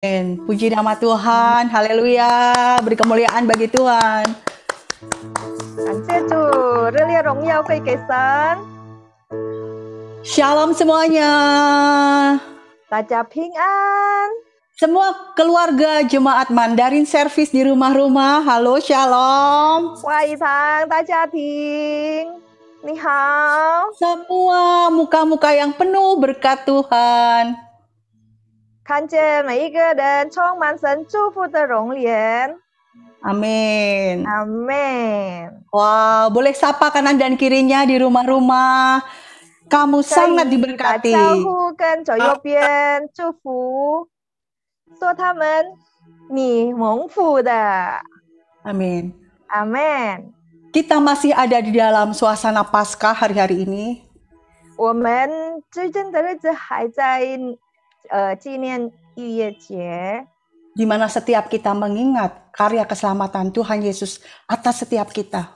Puji nama Tuhan, haleluya, beri kemuliaan bagi Tuhan. 感谢主，热烈荣耀归给神。 Shalom semuanya. 大家平安。 Semua keluarga jemaat Mandarin Service di rumah-rumah, halo shalom. 华语堂大家庭，你好。 Semua muka-muka yang penuh berkat Tuhan. 看见每一个人充满神祝福的容颜。 Amin. Amin. Wah, boleh sapa kanan dan kirinya di rumah-rumah. Kamu sangat 可以打 diberkati. 招呼，跟左右边祝福，说他们你蒙福的。 Amin. Amin. Kita masih ada di dalam suasana Paskah hari-hari ini. 我们最近的日子还在纪念逾越节。 Di mana setiap kita mengingat karya keselamatan Tuhan Yesus atas setiap kita.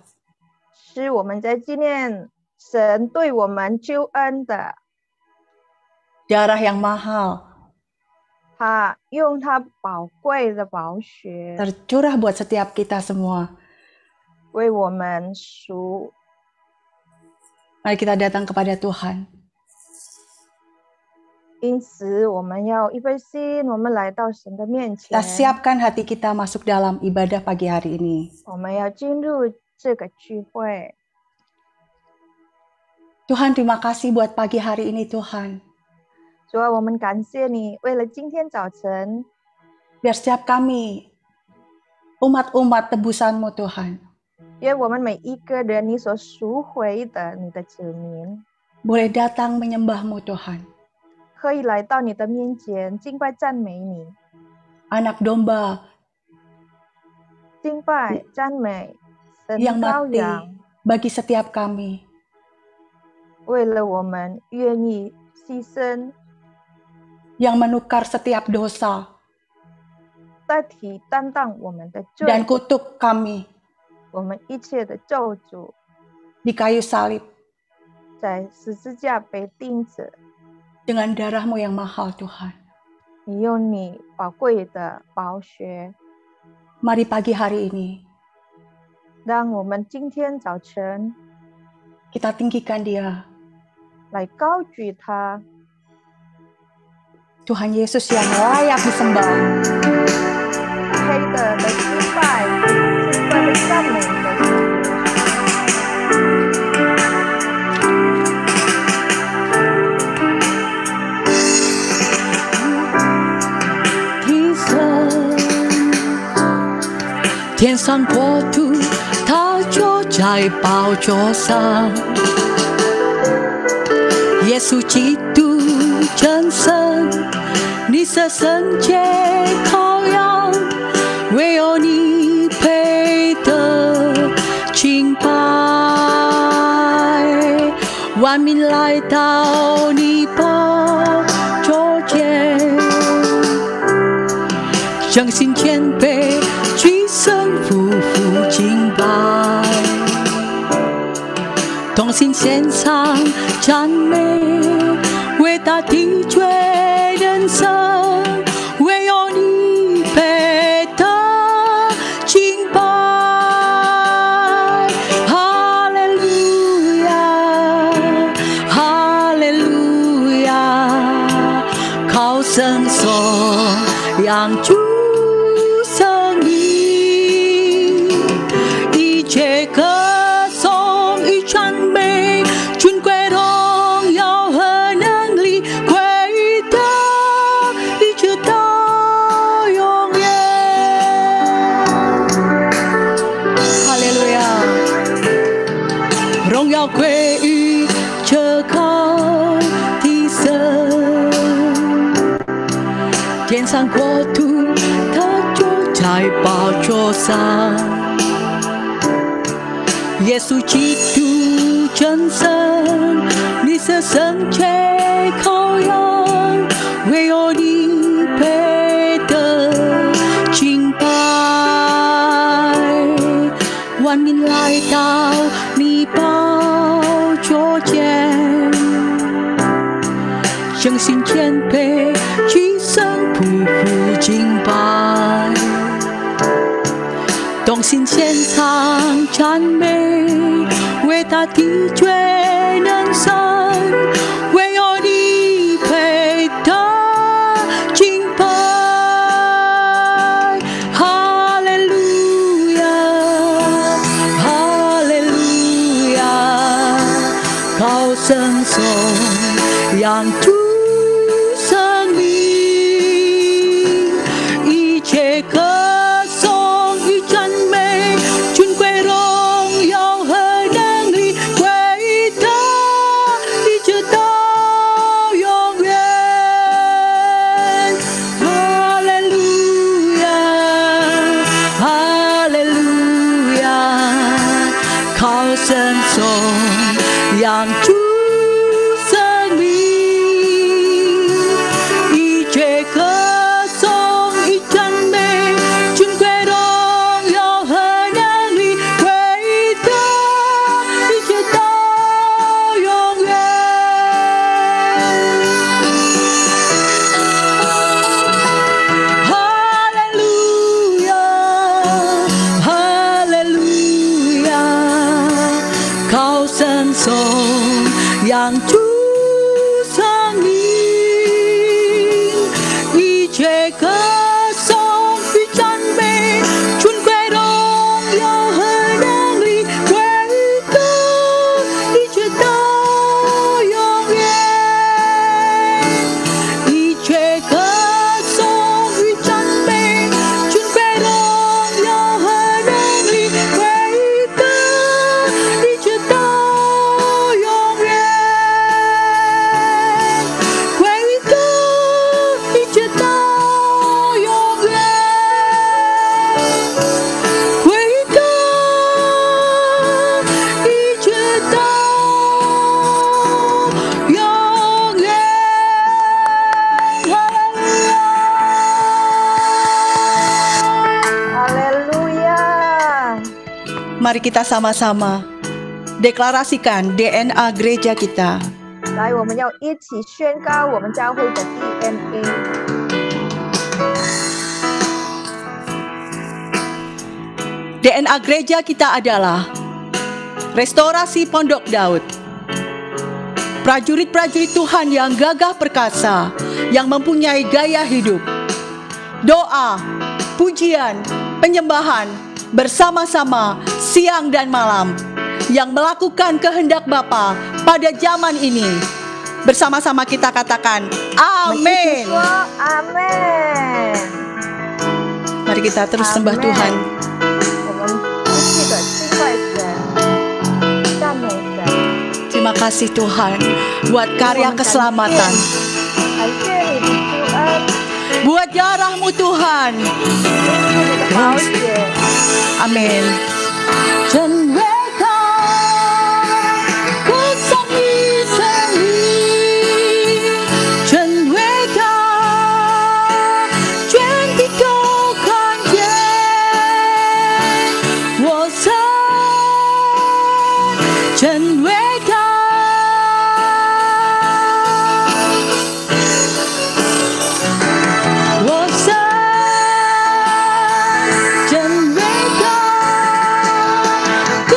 是我们在纪念神对我们救恩的。 Darah yang mahal 他用他宝贵的宝血 tercurah buat setiap kita semua. 为我们赎。 Mari kita datang kepada Tuhan. 因此，我们要预备心，我们来到神的面前。 Kita siapkan hati kita masuk dalam ibadah pagi hari ini. 我们要进入这个聚会。 Tuhan, terima kasih buat pagi hari ini Tuhan. 主啊，我们感谢你，为了今天早晨， Biar setiap kami umat-umat tebusan-Mu Tuhan, 愿我们每一个人你所赎回的你的子民， boleh datang menyembah-Mu Tuhan. 可以来到你的面前敬拜赞美你， Anak domba 敬拜赞美神的 yang 羔 mati 羊， bagi setiap kami. 为了我们愿意牺牲， Yang menukar setiap dosa 代替担当我们的罪， dan kutuk kami 我们一切的咒诅， di kayu salib 在十字架被钉子。 dengan darah-Mu yang mahal Tuhan. 你用你宝贵的宝血， Mari pagi hari ini 让我们今天早晨 kita tinggikan Dia, 来高举它。 Tuhan Yesus yang layak disembah. 配的敬拜，敬拜的赞美的。 天上国度，他坐在宝座上。耶稣基督真神，你是圣洁羔羊，唯有你配得敬拜。万民来到你宝座前，将心谦卑。 举身匍匐敬拜，同心献上赞美，伟大的罪人生，唯有你配得敬拜。哈利路亚，哈利路亚，靠圣所养主。 且歌颂与赞美，尊贵荣耀和能力，归得一直到永远。哈利路亚，荣耀归于这高的神，天上国度，他坐在宝座上。 耶稣基督真神，你是圣洁羔羊，唯有你配得敬拜。万民来到你宝座前，将心谦卑，举身匍匐敬赞美，为他的罪人生，唯有你配得敬拜。哈利路亚，哈利路亚，高声颂扬主生命，一切歌颂与赞美，尊贵荣耀和能力归他，一直到永远。哈利路亚，哈利路亚，高声颂扬主生命，一切歌颂与赞美，尊贵荣耀和能力归他，一直到永远。哈利路亚，哈利路亚，高声颂扬主生命，一切歌颂与赞美，尊贵荣耀和能力归他，一直到永远。一切歌颂与赞美，尊贵荣耀和能力归他，一直到永远。归他，一直到永远。归他，一直到永远。哈利路亚。 Mari kita sama-sama deklarasikan DNA gereja kita. 来，我们要一起宣告我们教会的 DNA。 DNA gereja kita adalah restorasi Pondok Daud. Prajurit-prajurit Tuhan yang gagah perkasa, yang mempunyai gaya hidup. Doa, pujian, penyembahan bersama-sama siang dan malam, yang melakukan kehendak Bapa pada zaman ini. Bersama-sama kita katakan, 我们一起 Amin. 说阿门。 Mari kita terus sembah Amen. Tuhan. 我们继续的敬拜神，赞美神。 Terima kasih Tuhan buat karya keselamatan, 感谢你的救恩， buat darah-Mu Tuhan. 你的宝血。 Amin. 真伟大，歌颂你生命，真伟大，全地都看见。我神真伟大，我神真伟大，歌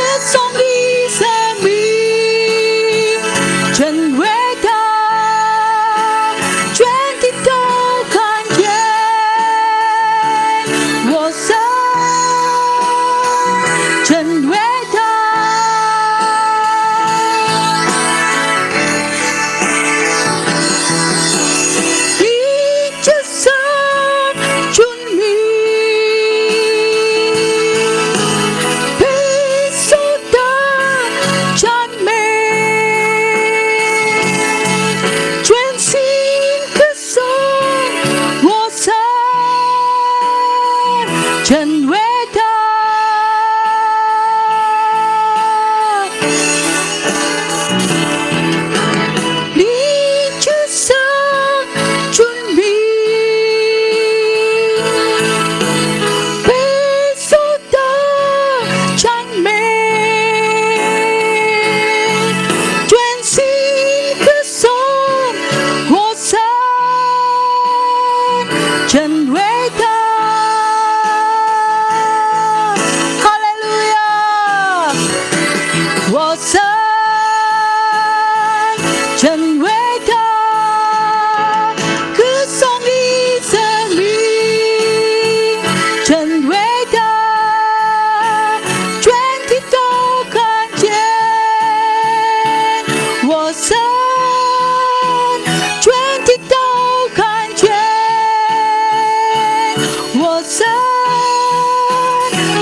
神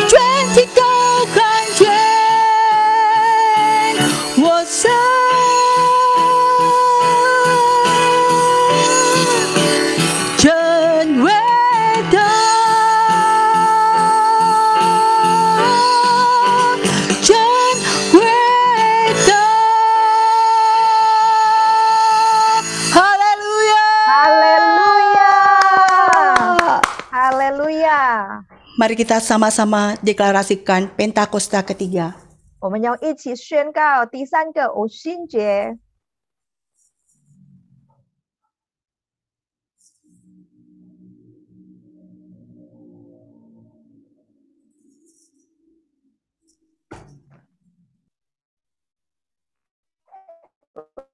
全体都看见，我神真伟大，真伟大。哈利路亚， Haleluya. Mari kita sama-sama deklarasikan Pentakosta ketiga. 我们要一起宣告第三个五旬节。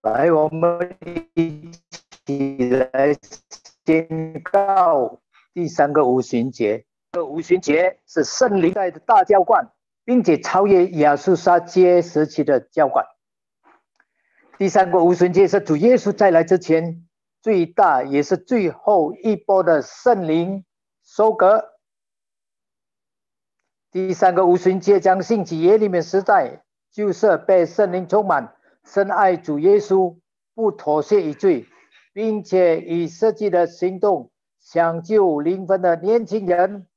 来，我们一起来宣告第三个五旬节。五旬节是圣灵在的大浇灌，并且超越亚述沙街时期的浇灌。第三个五旬节是主耶稣再来之前最大也是最后一波的圣灵收割。第三个五旬节将兴起耶利米时代，就是被圣灵充满，深爱主耶稣，不妥协于罪，并且以实际的行动抢救灵魂的年轻人。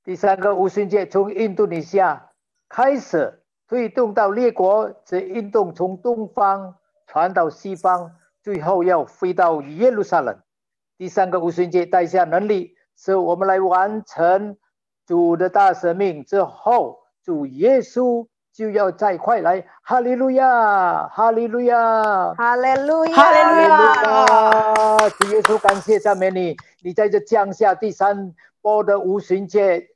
第三个五旬节从印度尼西亚开始推动到列国，这运动从东方传到西方，最后要飞到耶路撒冷。第三个五旬节带下能力，使我们来完成主的大使命之后，主耶稣就要再快来。哈利路亚，哈利路亚，哈利路亚，哈利路亚！主耶稣，感谢赞美你，你在这降下第三波的五旬节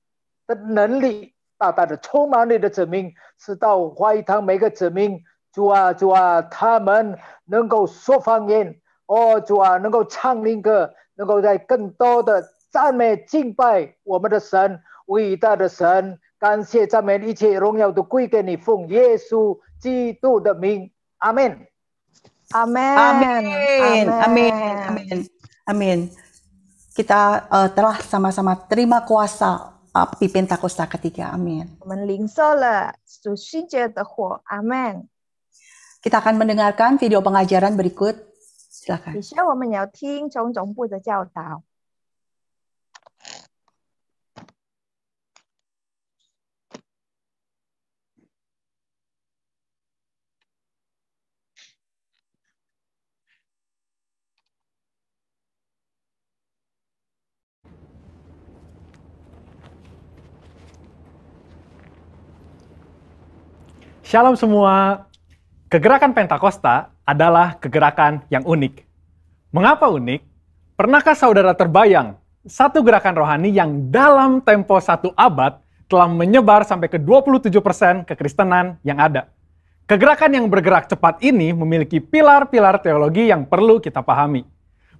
的能力，大大的充满你的子民，使到怀堂每个子民，主啊主啊，他们能够说方言，哦主啊，能够唱灵歌，能够在更多的赞美敬拜我们的神，伟大的神。感谢赞美一切荣耀都归给你，奉耶稣基督的名，阿门。Amin. Amin, amin, amin, amin. Kita telah sama-sama terima kuasa api Pentakosta ketiga. Amin. 我们领受了主旬节的火，阿门。 Kita akan mendengarkan video pengajaran berikut. 以 Silakan. 下我们要听从总部的教导。Shalom semua. Kegerakan Pentakosta adalah kegerakan yang unik. Mengapa unik? Pernahkah saudara terbayang satu gerakan rohani yang dalam tempo 1 abad telah menyebar sampai ke 27% kekristenan yang ada? Kegerakan yang bergerak cepat ini memiliki pilar-pilar teologi yang perlu kita pahami.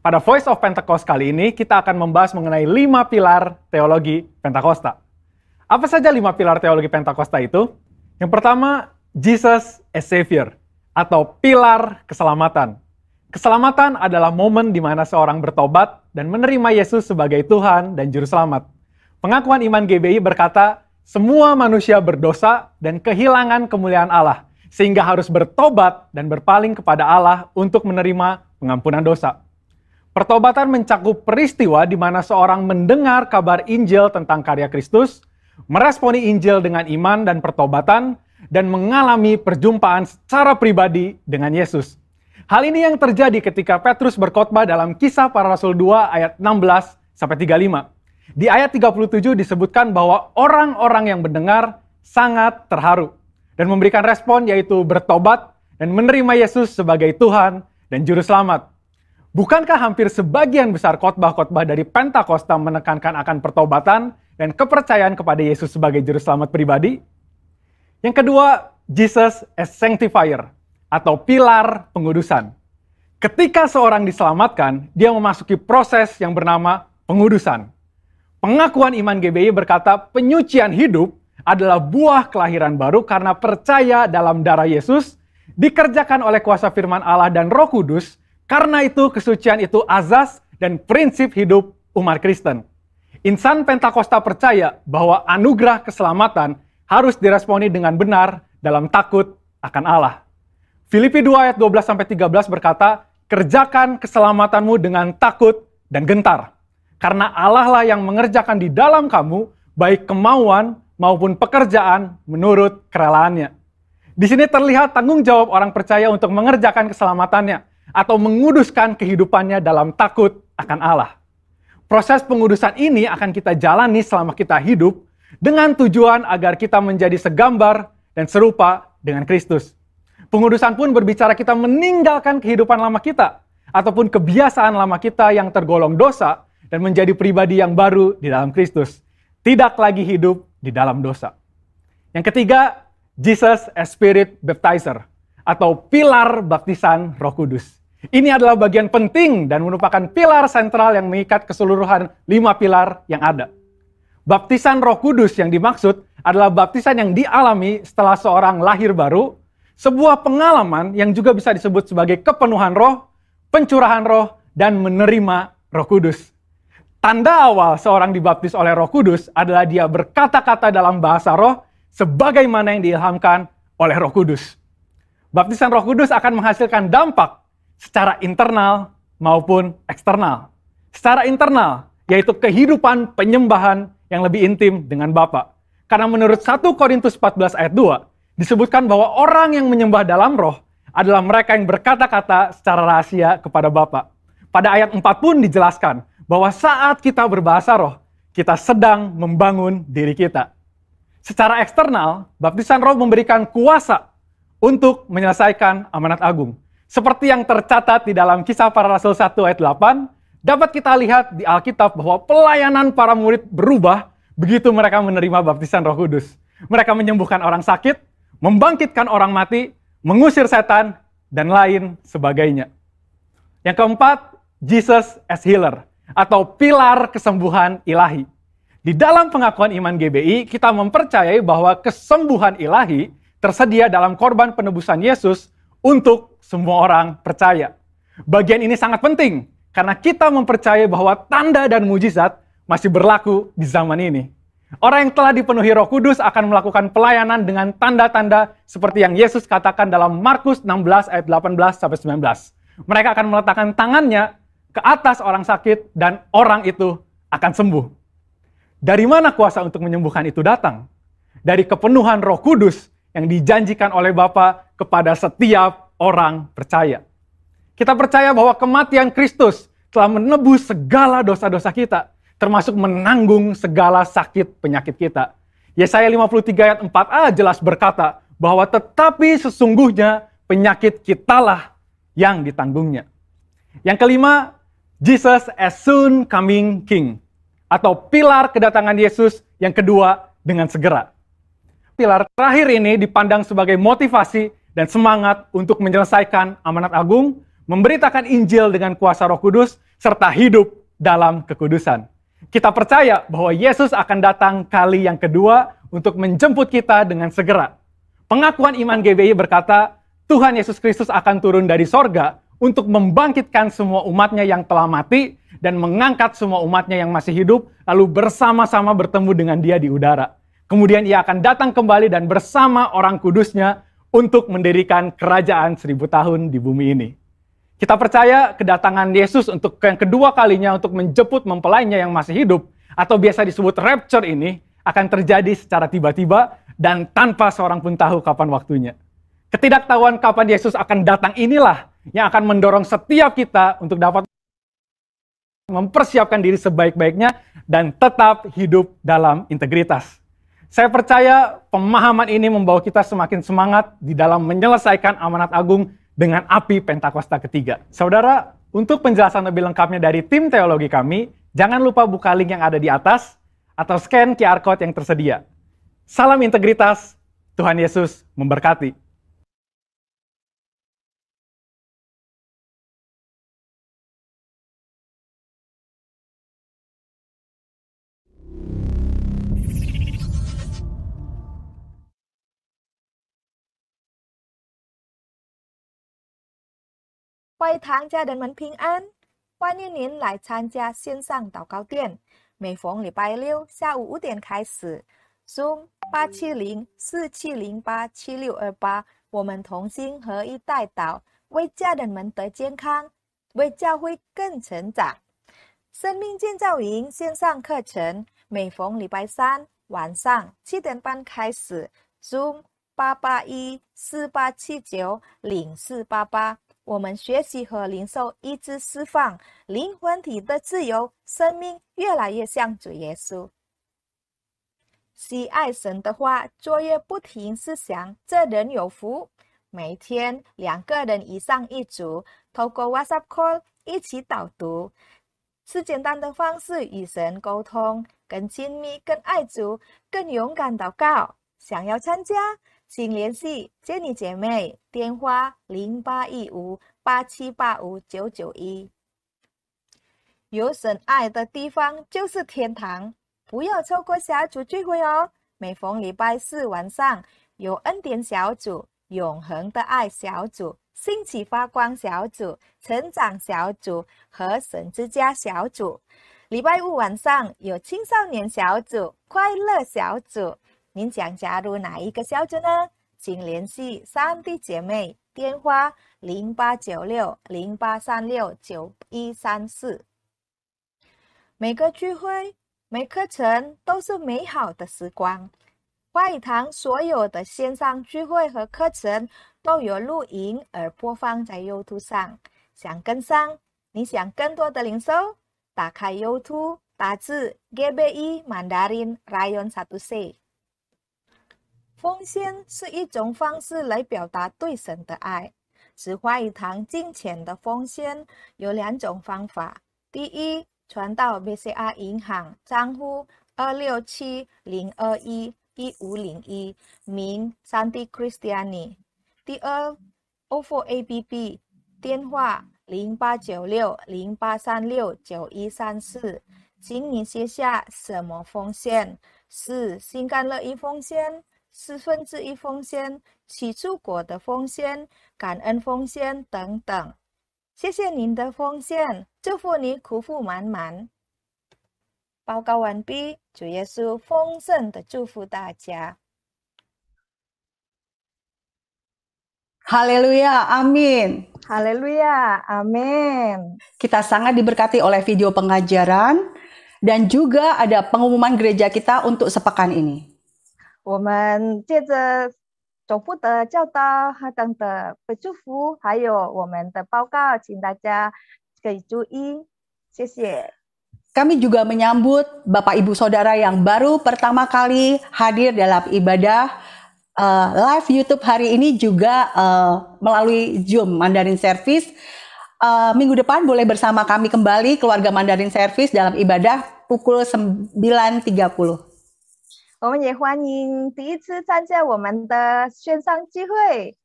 Pada Voice of Pentecost kali ini, kita akan membahas mengenai 5 pilar teologi Pentakosta. Apa saja 5 pilar teologi Pentakosta itu? Yang pertama, Jesus as Savior, atau pilar keselamatan. Keselamatan adalah momen di mana seorang bertobat dan menerima Yesus sebagai Tuhan dan Juru Selamat. Pengakuan iman GBI berkata, semua manusia berdosa dan kehilangan kemuliaan Allah, sehingga harus bertobat dan berpaling kepada Allah untuk menerima pengampunan dosa. Pertobatan mencakup peristiwa di mana seorang mendengar kabar Injil tentang karya Kristus, meresponi Injil dengan iman dan pertobatan, dan mengalami perjumpaan secara pribadi dengan Yesus. Hal ini yang terjadi ketika Petrus berkhotbah dalam Kisah Para Rasul 2 ayat 16-35. Di ayat 37 disebutkan bahwa orang-orang yang mendengar sangat terharu dan memberikan respon yaitu bertobat dan menerima Yesus sebagai Tuhan dan Juru Selamat. Bukankah hampir sebagian besar khotbah-khotbah dari Pentakosta menekankan akan pertobatan dan kepercayaan kepada Yesus sebagai Juru Selamat pribadi? Yang kedua, Jesus as Sanctifier, atau pilar pengudusan. Ketika seorang diselamatkan, dia memasuki proses yang bernama pengudusan. Pengakuan iman GBI berkata penyucian hidup adalah buah kelahiran baru karena percaya dalam darah Yesus, dikerjakan oleh kuasa firman Allah dan Roh Kudus, karena itu kesucian itu azas dan prinsip hidup umat Kristen. Insan Pentakosta percaya bahwa anugerah keselamatan harus diresponi dengan benar dalam takut akan Allah. Filipi 2 ayat 12-13 berkata, "Kerjakan keselamatanmu dengan takut dan gentar, karena Allah lah yang mengerjakan di dalam kamu baik kemauan maupun pekerjaan menurut kerelaannya." Di sini terlihat tanggung jawab orang percaya untuk mengerjakan keselamatannya atau menguduskan kehidupannya dalam takut akan Allah. Proses pengudusan ini akan kita jalani selama kita hidup dengan tujuan agar kita menjadi segambar dan serupa dengan Kristus. Pengudusan pun berbicara kita meninggalkan kehidupan lama kita ataupun kebiasaan lama kita yang tergolong dosa dan menjadi pribadi yang baru di dalam Kristus. Tidak lagi hidup di dalam dosa. Yang ketiga, Jesus as Spirit Baptizer atau pilar baptisan Roh Kudus. Ini adalah bagian penting dan merupakan pilar sentral yang mengikat keseluruhan 5 pilar yang ada. Baptisan Roh Kudus yang dimaksud adalah baptisan yang dialami setelah seorang lahir baru, sebuah pengalaman yang juga bisa disebut sebagai kepenuhan roh, pencurahan roh, dan menerima Roh Kudus. Tanda awal seorang dibaptis oleh Roh Kudus adalah dia berkata-kata dalam bahasa roh sebagaimana yang diilhamkan oleh Roh Kudus. Baptisan Roh Kudus akan menghasilkan dampak secara internal maupun eksternal. Secara internal, yaitu kehidupan penyembahan yang lebih intim dengan Bapa. Karena menurut 1 Korintus 14 ayat 2, disebutkan bahwa orang yang menyembah dalam roh adalah mereka yang berkata-kata secara rahasia kepada Bapa. Pada ayat 4 pun dijelaskan bahwa saat kita berbahasa roh, kita sedang membangun diri kita. Secara eksternal, baptisan roh memberikan kuasa untuk menyelesaikan amanat agung. Seperti yang tercatat di dalam Kisah Para Rasul 1 ayat 8, dapat kita lihat di Alkitab bahwa pelayanan para murid berubah begitu mereka menerima baptisan Roh Kudus. Mereka menyembuhkan orang sakit, membangkitkan orang mati, mengusir setan, dan lain sebagainya. Yang keempat, Jesus as Healer atau pilar kesembuhan ilahi. Di dalam pengakuan iman GBI, kita mempercayai bahwa kesembuhan ilahi tersedia dalam korban penebusan Yesus untuk semua orang percaya. Bagian ini sangat penting karena kita mempercayai bahwa tanda dan mujizat masih berlaku di zaman ini. Orang yang telah dipenuhi Roh Kudus akan melakukan pelayanan dengan tanda-tanda seperti yang Yesus katakan dalam Markus 16 ayat 18-19. Mereka akan meletakkan tangannya ke atas orang sakit dan orang itu akan sembuh. Dari mana kuasa untuk menyembuhkan itu datang? Dari kepenuhan Roh Kudus yang dijanjikan oleh Bapa kepada setiap orang percaya. Kita percaya bahwa kematian Kristus telah menebus segala dosa-dosa kita, termasuk menanggung segala sakit penyakit kita. Yesaya 53 ayat 4a jelas berkata bahwa tetapi sesungguhnya penyakit kitalah yang ditanggungnya. Yang kelima, Jesus as soon coming King atau pilar kedatangan Yesus yang kedua dengan segera. Pilar terakhir ini dipandang sebagai motivasi dan semangat untuk menyelesaikan amanat agung, memberitakan Injil dengan kuasa Roh Kudus, serta hidup dalam kekudusan. Kita percaya bahwa Yesus akan datang kali yang kedua untuk menjemput kita dengan segera. Pengakuan iman GBI berkata, Tuhan Yesus Kristus akan turun dari sorga untuk membangkitkan semua umatnya yang telah mati dan mengangkat semua umatnya yang masih hidup, lalu bersama-sama bertemu dengan dia di udara. Kemudian ia akan datang kembali dan bersama orang kudusnya untuk mendirikan kerajaan 1000 tahun di bumi ini. Kita percaya kedatangan Yesus untuk yang kedua kalinya untuk menjemput mempelainya yang masih hidup, atau biasa disebut rapture ini, akan terjadi secara tiba-tiba dan tanpa seorang pun tahu kapan waktunya. Ketidaktahuan kapan Yesus akan datang inilah yang akan mendorong setiap kita untuk dapat mempersiapkan diri sebaik-baiknya dan tetap hidup dalam integritas. Saya percaya pemahaman ini membawa kita semakin semangat di dalam menyelesaikan amanat agung dengan api Pentakosta ketiga. Saudara, untuk penjelasan lebih lengkapnya dari tim teologi kami, jangan lupa buka link yang ada di atas atau scan QR Code yang tersedia. Salam integritas, Tuhan Yesus memberkati. Quay tháng gia đình mình平an. 欢迎您来参加线上祷告殿，每逢礼拜六下午5点开始。Zoom 870-4708-7628，我们同心合一代祷，为家人们得健康，为教会更成长。生命建造营线上课程，每逢礼拜三晚上7点半开始。Zoom 881-4879-0488，我们学习和领受医治释放，灵魂体的自由，生命越来越像主耶稣。喜爱神的话，作业不停思想，这人有福。每天2个人以上一组，透过 WhatsApp call 一起导读，是简单的方式与神沟通，更亲密、更爱主、更勇敢祷告。想要参加，请联系Jenny姐妹，电话08158785-991。有神爱的地方就是天堂，不要错过小组聚会哦。每逢礼拜4晚上，有恩典小组、永恒的爱小组、兴起发光小组、成长小组和神之家小组。礼拜5晚上有青少年小组、快乐小组。您想加入哪一个小组呢？请联系3弟姐妹，电话0896-0836-9134。每个聚会、每课程都是美好的时光。花语堂所有的线上聚会和课程都有录影而播放在 YouTube 上。想跟上，你想更多的领受，打开 YouTube， 打字 GBI Mandarin Rayon 1C。奉献是一种方式来表达对神的爱。使花语堂金钱的奉献有2种方法。第一，传到 BCA 银行账户267-021-1501，名Santi Kristiani。第二 ，Ofo APP， 电话0896-0836-9134，请你写下什么奉献，是心甘乐意奉献，1/4奉献，起初果的奉献，感恩奉献等等。谢谢您的奉献，祝福你苦福满满。报告完毕，主耶稣丰盛的祝福大家。Haleluya, amin. Haleluya, amin. Kita sangat diberkati oleh video pengajaran dan juga ada pengumuman gereja kita untuk sepekan ini. 我们借着总部的教导和等的祝福，还有我们的报告，请大家可以注意，谢谢。Kami juga menyambut Bapak Ibu Saudara yang baru pertama kali hadir dalam ibadah live YouTube hari ini juga melalui Zoom Mandarin Service. Minggu depan boleh bersama kami kembali keluarga Mandarin Service dalam ibadah pukul 9:30. 我们也欢迎第一次参加我们的线上聚会，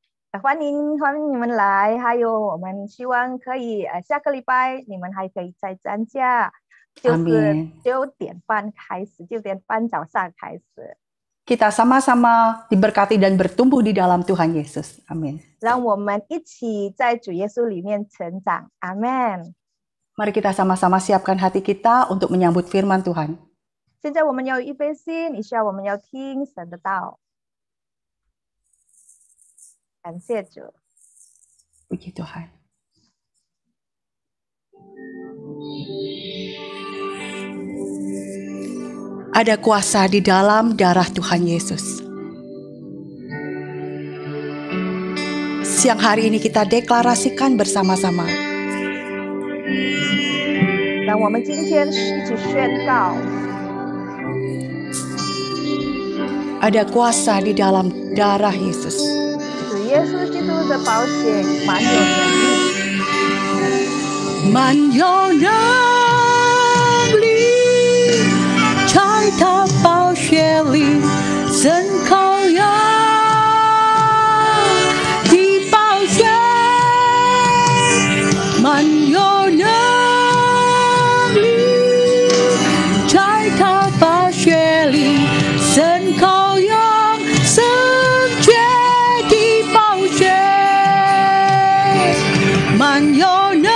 欢迎你们来，还有我们希望可以下个礼拜你们还可以再参加，就是9点半开始，9点半早上开始。Kita sama-sama diberkati dan bertumbuh di dalam Tuhan Yesus. Amin. 让我们一起在主耶稣里面成长。阿们。Mari kita sama-sama siapkan hati kita untuk menyambut firman Tuhan. 现在我们要预备心，你需要我们要听神的道。感谢主。Puji Tuhan. Ada kuasa di dalam darah Tuhan Yesus. Siang hari ini kita deklarasikan bersama-sama. 让我们今天一起宣告。Ada kuasa di dalam darah Yesus. 主耶稣基督的宝血满有能力，满有能力，在他宝血里深靠呀的宝血，满有能力，在他宝血里深靠呀圣洁的宝血，满有能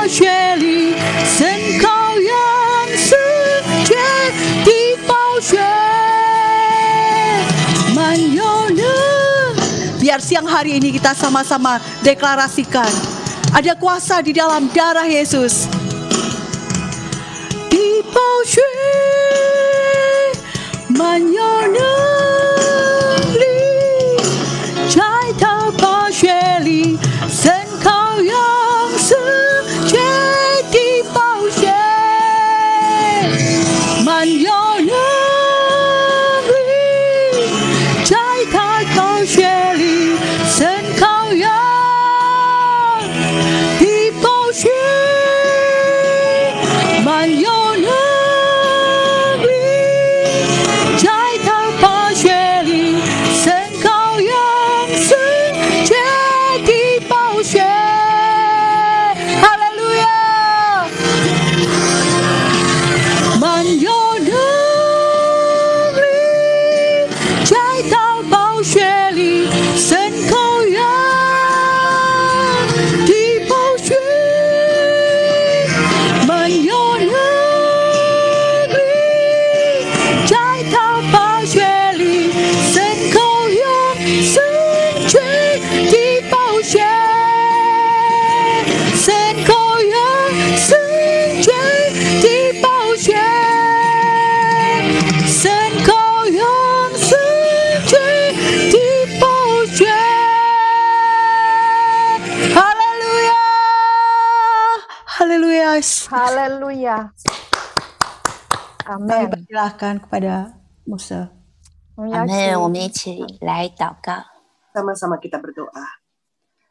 宝血里，神羔羊世界的宝血，满有能。 Biar siang hari ini kita sama-sama deklarasikan ada kuasa di dalam darah Yesus. 的宝血满有能力，在他宝血里，神羔羊世界的宝血满有能力，在他宝血里，神羔羊的宝血满有能力，在他宝血里，神羔羊世界的宝血，哈利路亚，满有能力，在他宝血里，神羔羊的宝血。 满有能力，在他宝血里，神羔羊圣洁的宝血，神羔羊圣洁的宝血，神羔羊圣洁的宝血，哈利路亚。 Haleluya. Haleluya. Kami Amin. persilahkan kepada Musa. 我们邀阿门，我请们一起来祷告。 Sama-sama kita berdoa.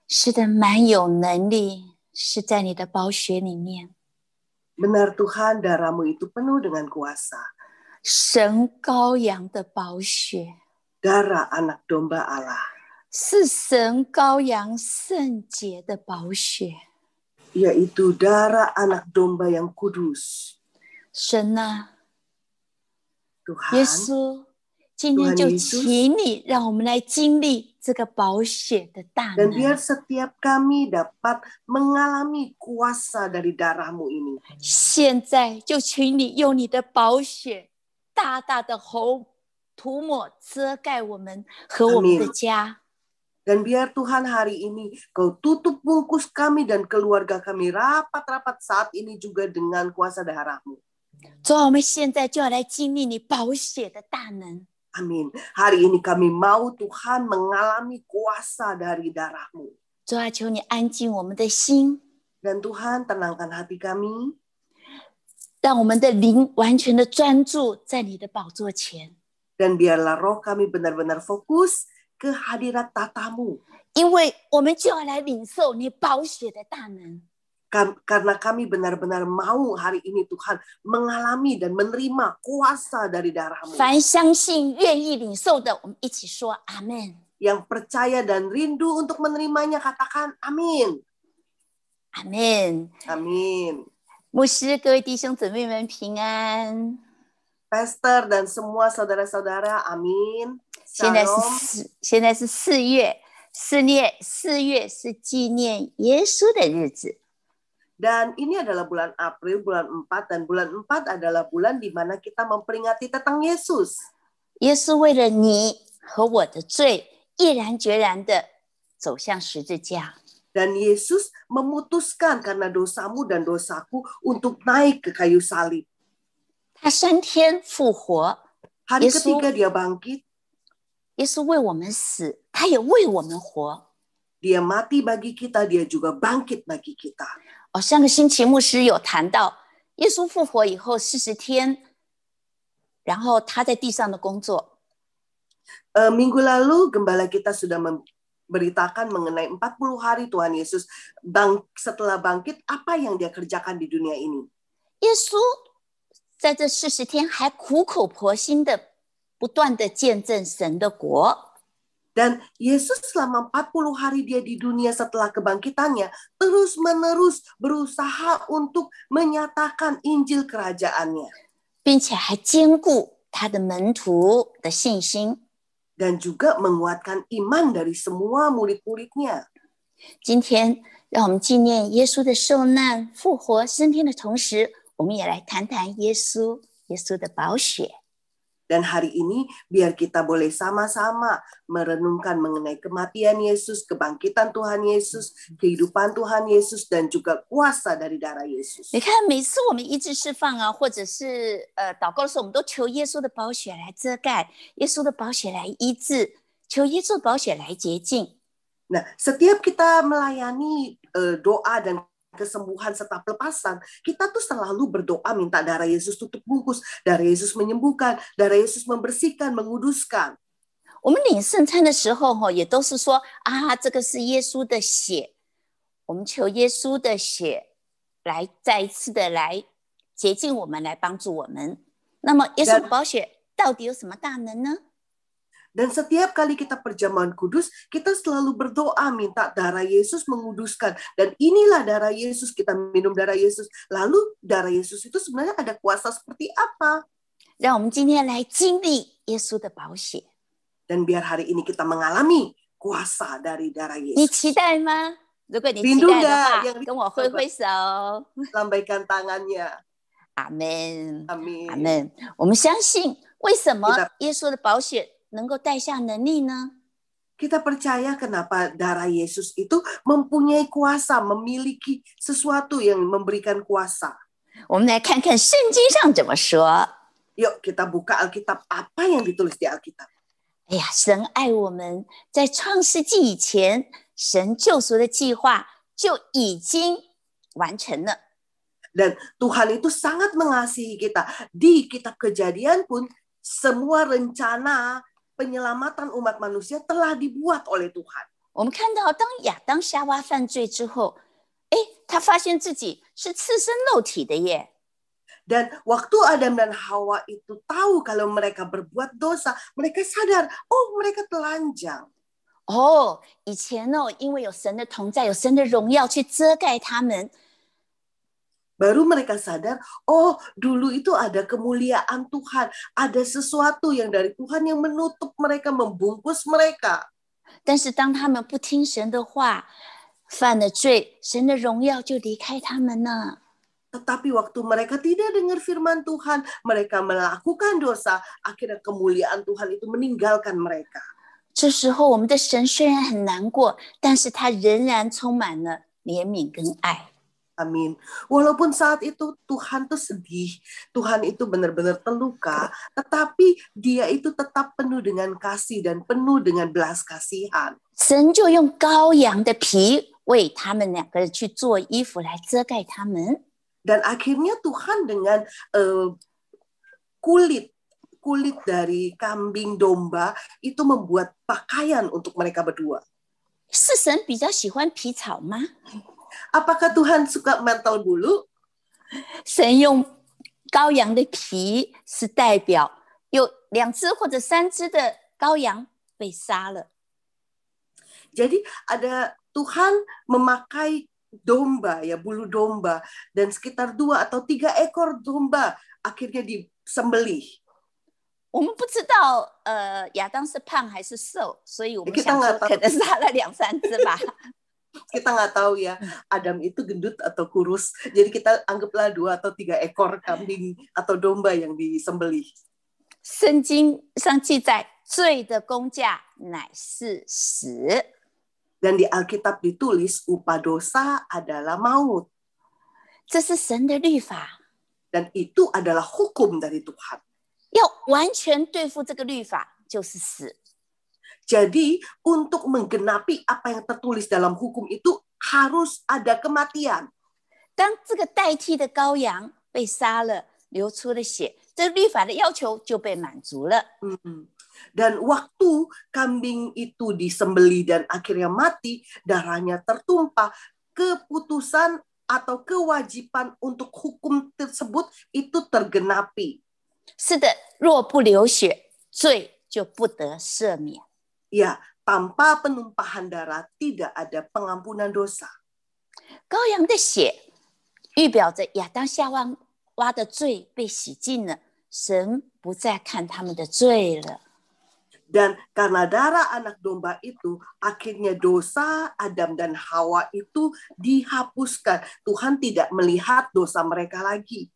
是的，满有能力，是在你的宝血里面。 Benar Tuhan, darah-Mu itu penuh dengan kuasa. 神羔羊的宝血， Darah anak domba Allah. 是神羔羊圣洁的宝血。 Yaitu darah anak domba yang kudus. 神啊， Tuhan, 耶稣，今天就请你让我们来经历这个宝血的大 dan 能。 biar setiap kami dapat mengalami kuasa dari darah-Mu ini. 现在就请你用你的宝血大大的涂抹遮盖我们和我们的家。 Dan biar Tuhan hari ini Kau tutup bungkus kami dan keluarga kami rapat-rapat saat ini juga dengan kuasa darah-Mu. 主啊，我们现在就要来经历你宝血的大能。 Amin. Hari ini kami mau Tuhan mengalami kuasa dari darah-Mu. 主啊，求你安静我们的心， Dan Tuhan tenangkan hati kami. 让我们的灵完全的专注在你的宝座前。 Dan biarlah roh kami benar-benar fokus ke hadirat tatamu. 因为我们就要来领受你宝血的大能。 Karena kami benar-benar mau hari ini Tuhan mengalami dan menerima kuasa dari darah-Mu. 凡相信、愿意领受的，我们一起说阿门。 Yang percaya dan rindu untuk menerimanya katakan amin. 阿门。 Amin. 牧师，各位弟兄姊妹们平安。 Pastor dan semua saudara-saudara, amin. 现在 Shalom. 是4月，4月是纪念耶稣的日子。 Dan ini adalah bulan April, bulan 4, dan bulan 4 adalah bulan di mana kita memperingati tentang Yesus. 耶稣为了你和我的罪，毅然决然的走向十字架。 Dan Yesus memutuskan karena dosamu dan dosaku untuk naik ke kayu salib. 他3天复活， Hari Yesus- ketiga dia bangkit, 耶稣为我们死，他也为我们活。 dia mati bagi kita, dia juga bangkit bagi kita. 上个星期牧师有谈到，耶稣复活以后40天，然后他在地上的工作。 Minggu lalu gembala kita sudah memberitakan mengenai 40 hari Tuhan Yesus setelah bangkit, apa yang dia kerjakan di dunia ini. 耶稣在这40天还苦口婆心的不断的见证神的国。 Dan Yesus selama 40 hari dia di dunia setelah kebangkitannya terus-menerus berusaha untuk menyatakan Injil kerajaannya. 并且还兼顾他的门徒的信心。 Dan juga menguatkan iman dari semua murid-muridnya. 今天让我们纪念耶稣的受难、复活、升天的同时，我们也来谈谈耶稣的宝血。Dan hari ini biar kita boleh sama-sama merenungkan mengenai kematian Yesus, kebangkitan Tuhan Yesus, kehidupan Tuhan Yesus, dan juga kuasa dari darah Yesus. 你看，每次我们医治释放啊，或者是祷告的时候，我们都求耶稣的宝血来遮盖，耶稣的宝血来医治，求耶稣的宝血来洁净。Nah, setiap kita melayani doa dan kesembuhan serta pelepasan, kita tuh selalu berdoa minta darah Yesus tutup bungkus, darah Yesus menyembuhkan, darah Yesus membersihkan, menguduskan. 我们领圣餐的时候也都是说啊，这个是耶稣的血，我们求耶稣的血来再一次的来洁净我们，来帮助我们。那么耶稣的宝血到底有什么大能呢？ Dan setiap kali kita perjamuan kudus, kita selalu berdoa minta darah Yesus menguduskan. Dan inilah darah Yesus, kita minum darah Yesus. Lalu darah Yesus itu sebenarnya ada kuasa seperti apa? 让我们今天来经历耶稣的宝血。 Dan biar hari ini kita mengalami kuasa dari darah 你 Yesus. 期待吗？如果你期待的话，跟我挥挥手。 Lambaikan tangannya. 阿门， Amin. 阿门。我们相信，为什么耶稣的宝血能够带下能力呢？ Kita percaya kenapa darah Yesus itu mempunyai kuasa, memiliki sesuatu yang memberikan kuasa. 我们来看看圣经上怎么说。 Yuk kita buka Alkitab, apa yang ditulis di Alkitab. 哎呀，神爱我们，在创世纪以前，神救赎的计划就已经完成了。 Dan Tuhan itu sangat mengasihi kita. Di kitab Kejadian pun semua rencana penyelamatan umat manusia telah dibuat oleh Tuhan. 我们看到，当亚当夏娃犯罪之后，他发现自己是赤身肉体的耶。 Dan waktu Adam dan Hawa itu tahu kalau mereka berbuat dosa, mereka sadar, oh mereka telanjang. 以前因为有神的同在，有神的荣耀去遮盖他们。 Baru mereka sadar, oh dulu itu ada kemuliaan Tuhan, ada sesuatu yang dari Tuhan yang menutup mereka, membungkus mereka. 但是当他们不听神的话，犯了罪，神的荣耀就离开他们了。 Tetapi waktu mereka tidak dengar firman Tuhan, mereka melakukan dosa, akhirnya kemuliaan Tuhan itu meninggalkan mereka. 这时候，我们的神虽然很难过，但是他仍然充满了怜悯跟爱。 Amin. Walaupun saat itu Tuhan tuh sedih, Tuhan itu benar-benar terluka, tetapi Dia itu tetap penuh dengan kasih dan penuh dengan belas kasihan. 神就用羔羊的皮为他们两个人去做衣服来遮盖他们。 Dan akhirnya Tuhan dengan kulit dari kambing domba itu membuat pakaian untuk mereka berdua. 是神比较喜欢皮草吗？ Apakah Tuhan suka mantel bulu? 神用羔羊的皮是代表有2只或者3只的羔羊被杀了。 Jadi ada Tuhan memakai domba, ya bulu domba, dan sekitar 2 atau 3 ekor domba akhirnya disembelih. 我们不知道亚当是胖还是瘦，所以我们想说可能杀了2-3只吧。 Kita nggak tahu ya, Adam itu gendut atau kurus. Jadi kita anggaplah 2 atau 3 ekor kambing atau domba yang disembelih. 圣经上记载，罪的工价乃是死。 Dan di Alkitab ditulis upah dosa adalah maut. 这是神的律法。 Dan itu adalah hukum dari Tuhan. 要完全对付这个律法，就是死。 Jadi untuk menggenapi apa yang tertulis dalam hukum itu harus ada kematian. 当这个代替的羔羊被杀了，流出了血，这律法的要求就被满足了。 Dan waktu kambing itu disembelih dan akhirnya mati, darahnya tertumpah, keputusan atau kewajiban untuk hukum tersebut itu tergenapi. 是的，若不流血，罪就不得赦免。 Ya, tanpa penumpahan darah tidak ada pengampunan dosa. 羔羊的血预表着亚当夏娃的罪被洗净了，神不再看他们的罪了。Dan karena darah anak domba itu, akhirnya dosa Adam dan Hawa itu dihapuskan. Tuhan tidak melihat dosa mereka lagi.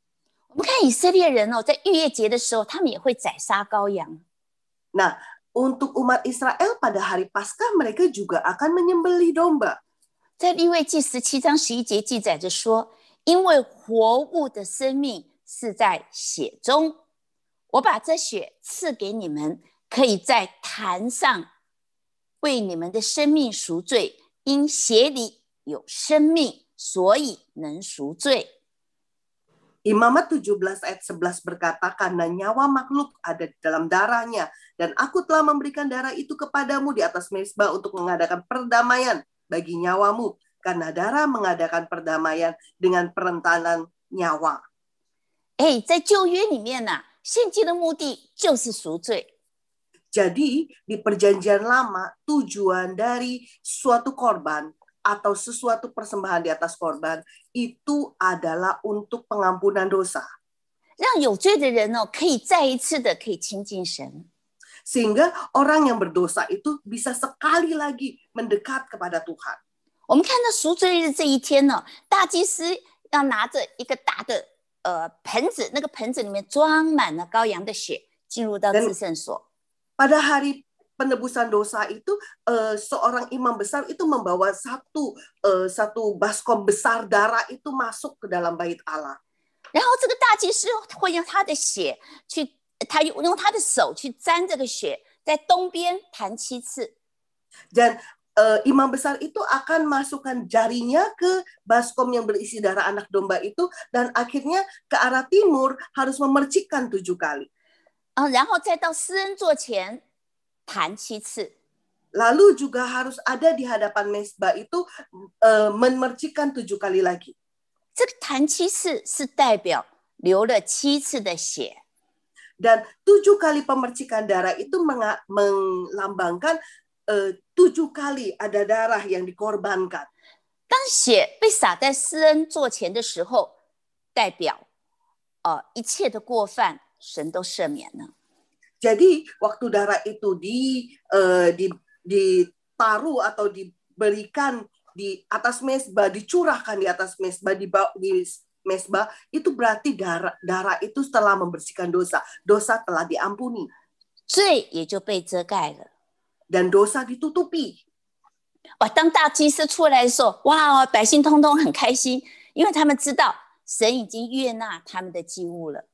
我们看以色列人哦，在逾越节的时候，他们也会宰杀羔羊。 Nah, untuk umat Israel pada hari Paskah mereka juga akan menyembelih domba. 在利未记17章11节记载着说，因为活物的生命是在血中，我把这血赐给你们，可以在坛上为你们的生命赎罪，因血里有生命，所以能赎罪。 Imamat 17 ayat 11 berkata, karena nyawa makhluk ada di dalam darahnya, dan aku telah memberikan darah itu kepadamu di atas mezbah untuk mengadakan perdamaian bagi nyawamu, karena darah mengadakan perdamaian dengan perentanan nyawa. 在旧约里面呢，献祭的目的就是赎罪。 Jadi di perjanjian lama, tujuan dari suatu korban atau sesuatu persembahan di atas korban itu adalah untuk pengampunan dosa. 让有罪的人哦，可以再一次的可以亲近神。 Sehingga orang yang berdosa itu bisa sekali lagi mendekat kepada Tuhan. 我们看到赎罪日这一天呢，大祭司要拿着一个大的盆子，那个盆子里面装满了羔羊的血，进入到至圣所。 Pada hari penebusan dosa itu, seorang imam besar itu membawa satu baskom besar darah itu masuk ke dalam bait Allah. 然后这个大祭司会用他的血去，他用他的手去沾这个血，在东边弹7次。 Dan imam besar itu akan masukkan jarinya ke baskom yang berisi darah anak domba itu, dan akhirnya ke arah timur harus memercikkan 7 kali. 然后再到施恩座前弹7次。 Lalu juga harus ada di hadapan mezbah itu memercikkan 7 kali lagi. 这个弹7次是代表流了7次的血。 Dan 7 kali pemercikan darah itu melambangkan 7 kali ada darah yang dikorbankan. 当血被洒在施恩座前的时候，代表一切的过犯神都赦免了。 Jadi waktu darah itu ditaruh atau diberikan di atas mezbah, dicurahkan di atas mezbah, di mezbah, itu berarti darah itu telah membersihkan dosa. Dosa telah diampuni. 罪也就被遮盖了。 Dan dosa ditutupi. 当大祭司出来的时候，哇，百姓通通很开心，因为他们知道神已经悦纳他们的祭物了。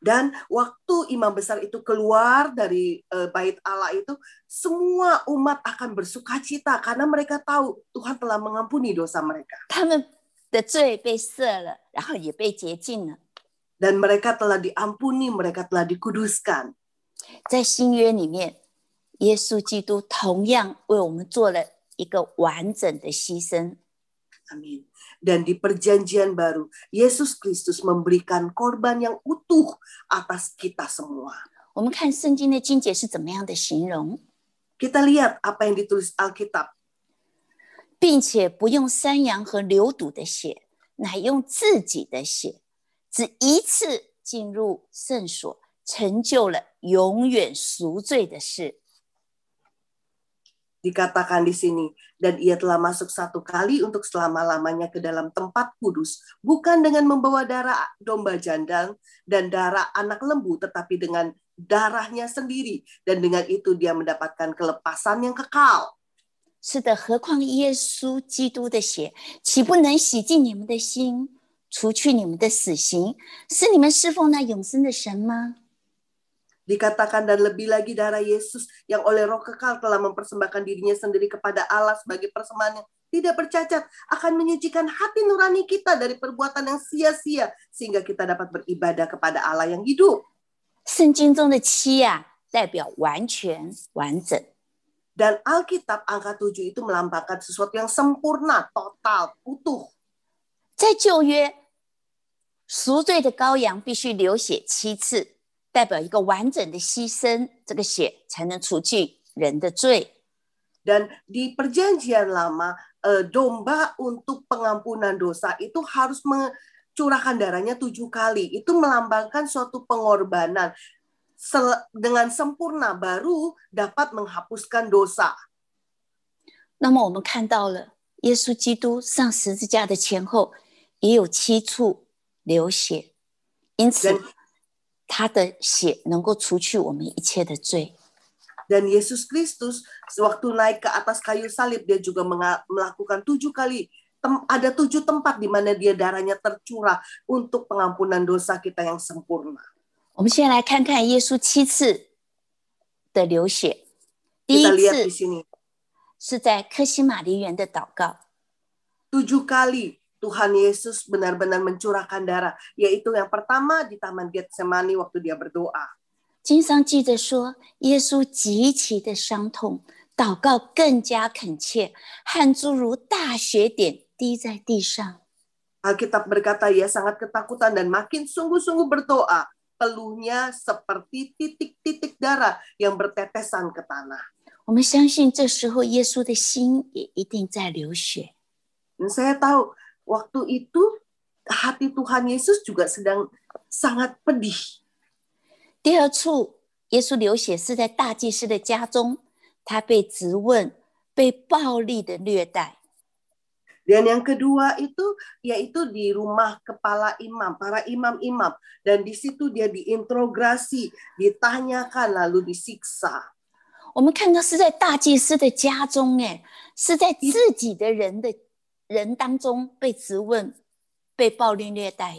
Dan waktu imam besar itu keluar dari bait Allah itu, semua umat akan bersukacita karena mereka tahu Tuhan telah mengampuni dosa mereka. 他们的罪被赦了，然后也被洁净了。 Dan mereka telah diampuni, mereka telah dikuduskan. 在新约里面，耶稣基督同样为我们做了一个完整的牺牲。 Amin. Dan di perjanjian baru, Yesus Kristus memberikan korban yang utuh atas kita semua. 我们看圣经的经节是怎么样的形容， Kita lihat apa yang ditulis Alkitab. 并且不用山羊和流犊的血，乃用自己的血，只一次进入圣所，成就了永远赎罪的事。 Dikatakan di sini, dan ia telah masuk 1 kali untuk selama-lamanya ke dalam tempat kudus, bukan dengan membawa darah domba jandang dan darah anak lembu, tetapi dengan darahnya sendiri, dan dengan itu dia mendapatkan kelepasan yang kekal. 是的，何况耶稣基督的血，岂不能洗净你们的心，除去你们的死刑，使你们侍奉那永生的神吗？ Dikatakan dan lebih lagi darah Yesus yang oleh Roh Kekal telah mempersembahkan dirinya sendiri kepada Allah sebagai persembahan yang tidak bercacat, akan menyucikan hati nurani kita dari perbuatan yang sia-sia, sehingga kita dapat beribadah kepada Allah yang hidup. 圣经中的7代表完全完整。 Dan Alkitab angka 7 itu melambangkan sesuatu yang sempurna, total, utuh. 在旧约，赎罪的羔羊必须流血7次，代表一个完整的牺牲，这个血才能除去人的罪。 Dan di perjanjian lama, domba untuk pengampunan dosa itu harus mencurahkan darahnya 7 kali. Itu melambangkan suatu pengorbanan dengan sempurna baru dapat menghapuskan dosa. 那么我们看到了耶稣基督上十字架的前后也有7处流血，因此他的血能够除去我们一切的罪。 Dan Yesus Kristus sewaktu naik ke atas kayu salib, dia juga melakukan 7 kali. Ada 7 tempat di mana dia darahnya tercurah untuk pengampunan dosa kita yang sempurna. 我们先来看看耶稣7次的流血。第一 Kita lihat di 次 sini. 是在客西马尼园的祷告。 7 kali Tuhan Yesus benar-benar mencurahkan darah, yaitu yang pertama di Taman Getsemani waktu dia berdoa. 经上记着说，耶稣极其的伤痛，祷告更加恳切，汗珠如大血点滴在地上。 Alkitab berkata ia sangat ketakutan dan makin sungguh-sungguh berdoa. Peluhnya seperti titik-titik darah yang bertetesan ke tanah. 我们相信这时候耶稣的心也一定在流血。 Dan saya tahu waktu itu hati Tuhan Yesus juga sedang sangat pedih. 第二处耶稣流血是在大祭司的家中，他被质问，被暴力的虐待。 Dan yang kedua itu yaitu di rumah kepala imam, para imam-imam. Dan di situ dia diinterogasi, ditanyakan lalu disiksa. 我们看到是在大祭司的家中，是在自己的人当中被质问，被暴力虐待。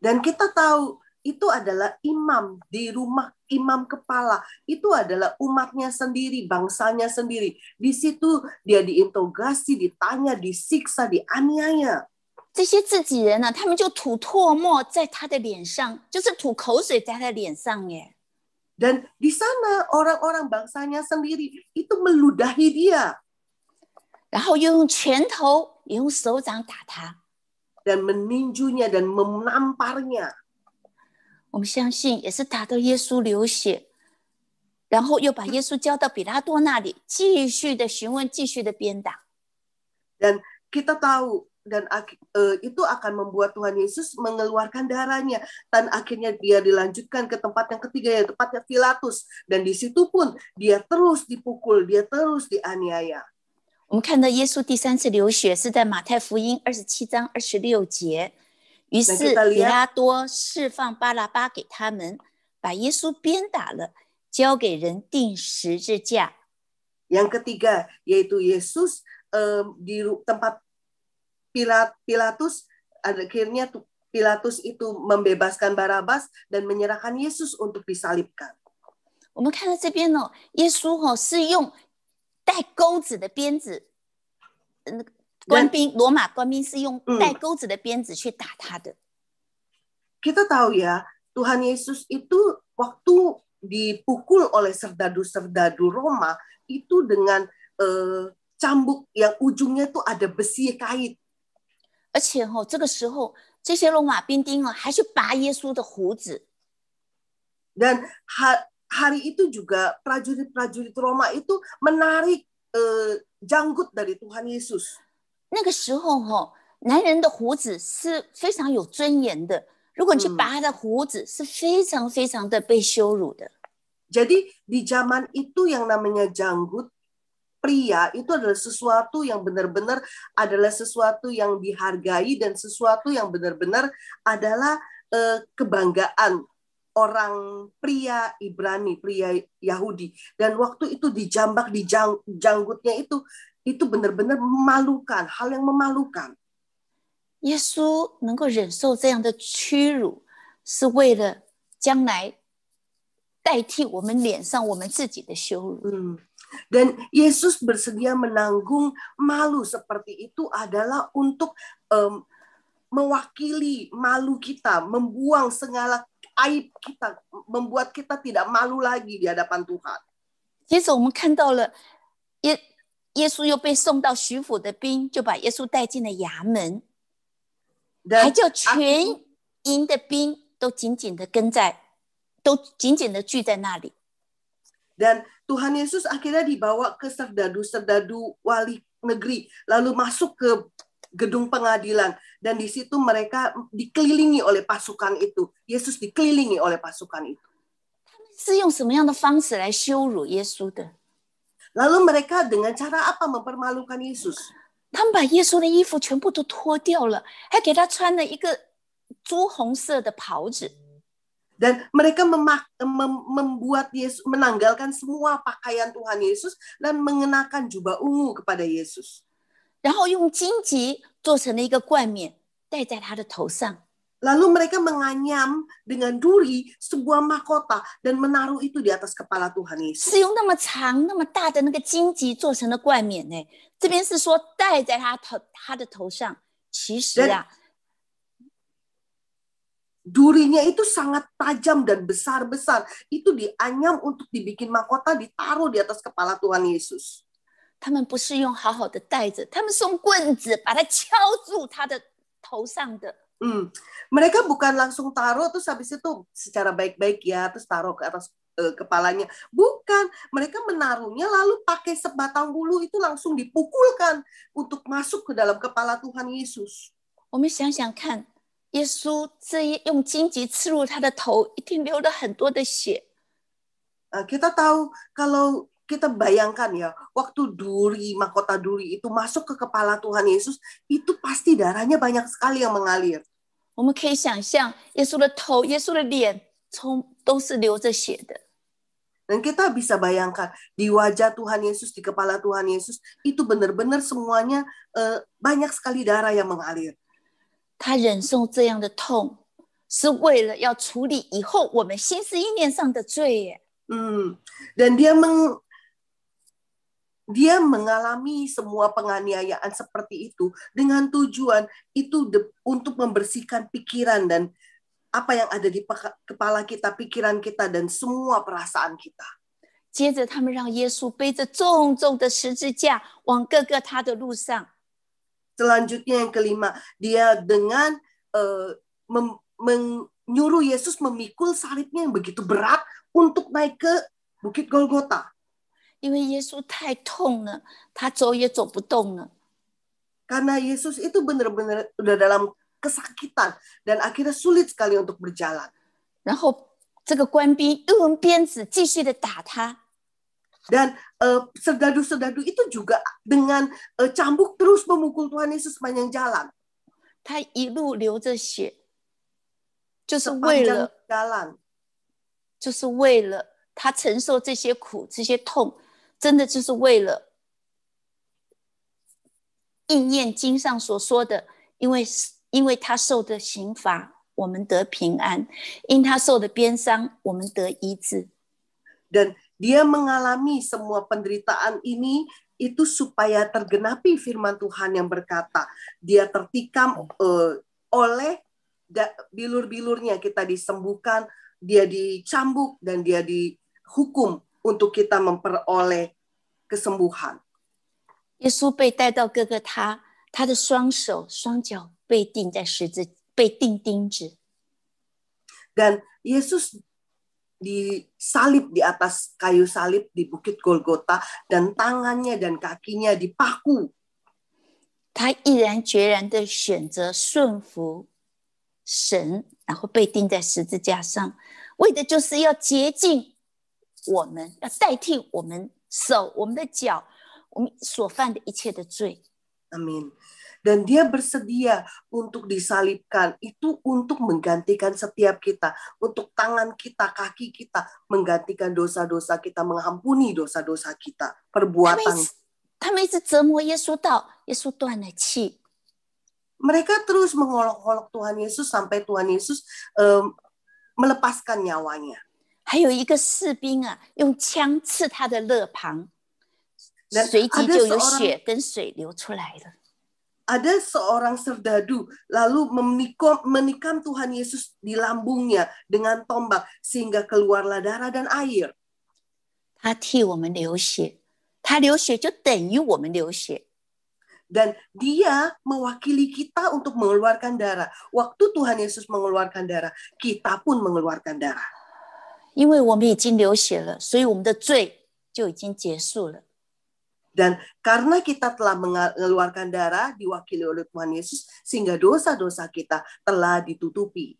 Dan kita tahu itu adalah imam di rumah imam kepala. Itu adalah umatnya sendiri, bangsanya sendiri. Di situ dia diinterogasi, ditanya, disiksa, dianiaya. 这些自己人呢，他们就吐唾沫在他的脸上，就是吐口水在他的脸上。 Dan di sana orang-orang bangsanya sendiri itu meludahi dia. 然后又用拳头，也用手掌打他。 Dan meninjunya dan menamparnya. 我们相信也是打到耶稣流血，然后又把耶稣交到比拉多那里，继续的询问，继续的鞭打。 Dan kita tahu dan itu akan membuat Tuhan Yesus mengeluarkan darahnya, dan akhirnya dia dilanjutkan ke tempat yang ketiga, yaitu tempatnya Pilatus, dan di situ pun dia terus dipukul, dia terus dianiaya. 我们看到耶稣第3次流血是在马太福音27章26节。 于是比拉多释放巴拉巴给他们，把耶稣鞭打了，交给人钉十字架。 Yang ketiga yaitu Yesus di tempat Pilatus, akhirnya Pilatus itu membebaskan Barabas dan menyerahkan Yesus untuk disalibkan. 我们看到这边呢，耶稣是用带钩子的鞭子，罗马官兵是用带钩子的鞭子去打他的。 Kita tahu ya, Tuhan Yesus itu waktu dipukul oleh serdadu-serdadu Roma itu dengan cambuk yang ujungnya itu ada besi kait. 而且这个时候这些罗马兵丁还去拔耶稣的胡子。 Dan hari itu juga prajurit-prajurit Roma itu menarik janggut dari Tuhan Yesus. 那个时候男人的胡子是非常有尊严的，如果你去拔他的胡子，是非常非常的被羞辱的。 Jadi di zaman itu yang namanya janggut pria itu adalah sesuatu yang benar-benar adalah sesuatu yang dihargai dan sesuatu yang benar-benar adalah kebanggaan orang pria Ibrani, pria Yahudi. Dan waktu itu dijambak di janggutnya itu benar-benar memalukan, hal yang memalukan. 耶稣能够忍受这样的屈辱，是为了将来代替我们脸上我们自己的羞辱。 Dan Yesus bersedia menanggung malu seperti itu adalah untuk mewakili malu kita, membuang segala aib kita, membuat kita tidak malu lagi di hadapan Tuhan. 接着我们看到了耶稣又被送到巡抚的兵，就把耶稣带进了衙门，还叫全营的兵都紧紧的聚在那里。 Dan Tuhan Yesus akhirnya dibawa ke serdadu-serdadu wali negeri, lalu masuk ke gedung pengadilan, dan di situ mereka dikelilingi oleh pasukan itu. Yesus dikelilingi oleh pasukan itu. 他们是用什么样的方式来羞辱耶稣的？ Lalu mereka dengan cara apa mempermalukan Yesus? 他们把耶稣的衣服全部都脱掉了，还给他穿了一个朱红色的袍子。 Dan mereka membuat Yesus menanggalkan semua pakaian Tuhan Yesus dan mengenakan jubah ungu kepada Yesus. 然后用荆棘做成了一个冠冕，戴在他的头上。 Lalu mereka menganyam dengan duri sebuah mahkota dan menaruh itu di atas kepala Tuhan Yesus. 是用那么长、那么大的那个荆棘做成的冠冕呢？这边是说戴在他的头上，其实啊， Durinya itu sangat tajam dan besar-besar. Itu dianyam untuk dibikin mahkota, ditaruh di atas kepala Tuhan Yesus. 他们不是用好好的戴着，他们是用棍子把它敲住他的头上的。 Mereka bukan langsung taruh terus habis itu secara baik-baik ya terus taruh ke atas kepalanya. Bukan, mereka menaruhnya lalu pakai sebatang bulu itu langsung dipukulkan untuk masuk ke dalam kepala Tuhan Yesus. 我们想想看，耶稣用荆棘刺入他的头，一定流了很多的血。 Kita tahu kalau kita bayangkan ya, waktu mahkota duri itu masuk ke kepala Tuhan Yesus, itu pasti darahnya banyak sekali yang mengalir. 我们可以想象，耶稣的头、耶稣的脸，都是流着血的。 Dan kita bisa bayangkan di wajah Tuhan Yesus, di kepala Tuhan Yesus, itu benar-benar semuanya banyak sekali darah yang mengalir. 他忍受这样的痛，是为了要处理以后我们心思意念上的罪耶。 Dan dia mengalami semua penganiayaan seperti itu dengan tujuan itu untuk membersihkan pikiran dan apa yang ada di kepala kita, pikiran kita dan semua perasaan kita. 接着，他们让耶稣背着重重的十字架往各个他的路上。 Selanjutnya yang kelima, dia dengan menyuruh Yesus memikul salibnya yang begitu berat untuk naik ke Bukit Golgota. 因为耶稣太痛了，他走也走不动了。 Karena Yesus itu benar-benar udah dalam kesakitan dan akhirnya sulit sekali untuk berjalan. 然后这个官兵又用鞭子继续的打他。 Dan serdadu-serdadu itu juga dengan cambuk terus memukul Tuhan Yesus sepanjang jalan. 他一路流着血，就是为了 Sepanjang jalan. 就是为了他承受这些苦、这些痛，真的就是为了应验经上所说的，因为他受的刑罚，我们得平安；因他受的鞭伤，我们得医治。 Dan dia mengalami semua penderitaan ini itu supaya tergenapi firman Tuhan yang berkata, dia tertikam oleh bilur-bilurnya, kita disembuhkan, dia dicambuk dan dia dihukum untuk kita memperoleh kesembuhan. 耶稣被带到各个他的双手双脚被钉钉子。 Dan Yesus disalib di atas kayu salib di Bukit Golgota dan tangannya dan kakinya dipaku. 他毅然决然的选择顺服神，然后被钉在十字架上，为的就是要洁净我们，要代替我们手、我们的脚，我们所犯的一切的罪。 Amin. Dan dia bersedia untuk disalibkan itu untuk menggantikan setiap kita, untuk tangan kita, kaki kita, menggantikan dosa-dosa kita, mengampuni dosa-dosa kita, perbuatan. 他们一直折磨耶稣到耶稣断了气。 Mereka terus mengolok-olok Tuhan Yesus sampai Tuhan Yesus melepaskan nyawanya. 还有一个士兵啊，用枪刺他的肋旁， Dan 随即就有血跟水流出来了。 Ada seorang serdadu lalu menikam Tuhan Yesus di lambungnya dengan tombak sehingga keluarlah darah dan air. 他替我们流血，他流血就等于我们流血。 Dan dia mewakili kita untuk mengeluarkan darah. Waktu Tuhan Yesus mengeluarkan darah, kita pun mengeluarkan darah. 因为我们已经流血了，所以我们的罪就已经结束了。 Dan karena kita telah mengeluarkan darah diwakili oleh Tuhan Yesus, sehingga dosa-dosa kita telah ditutupi.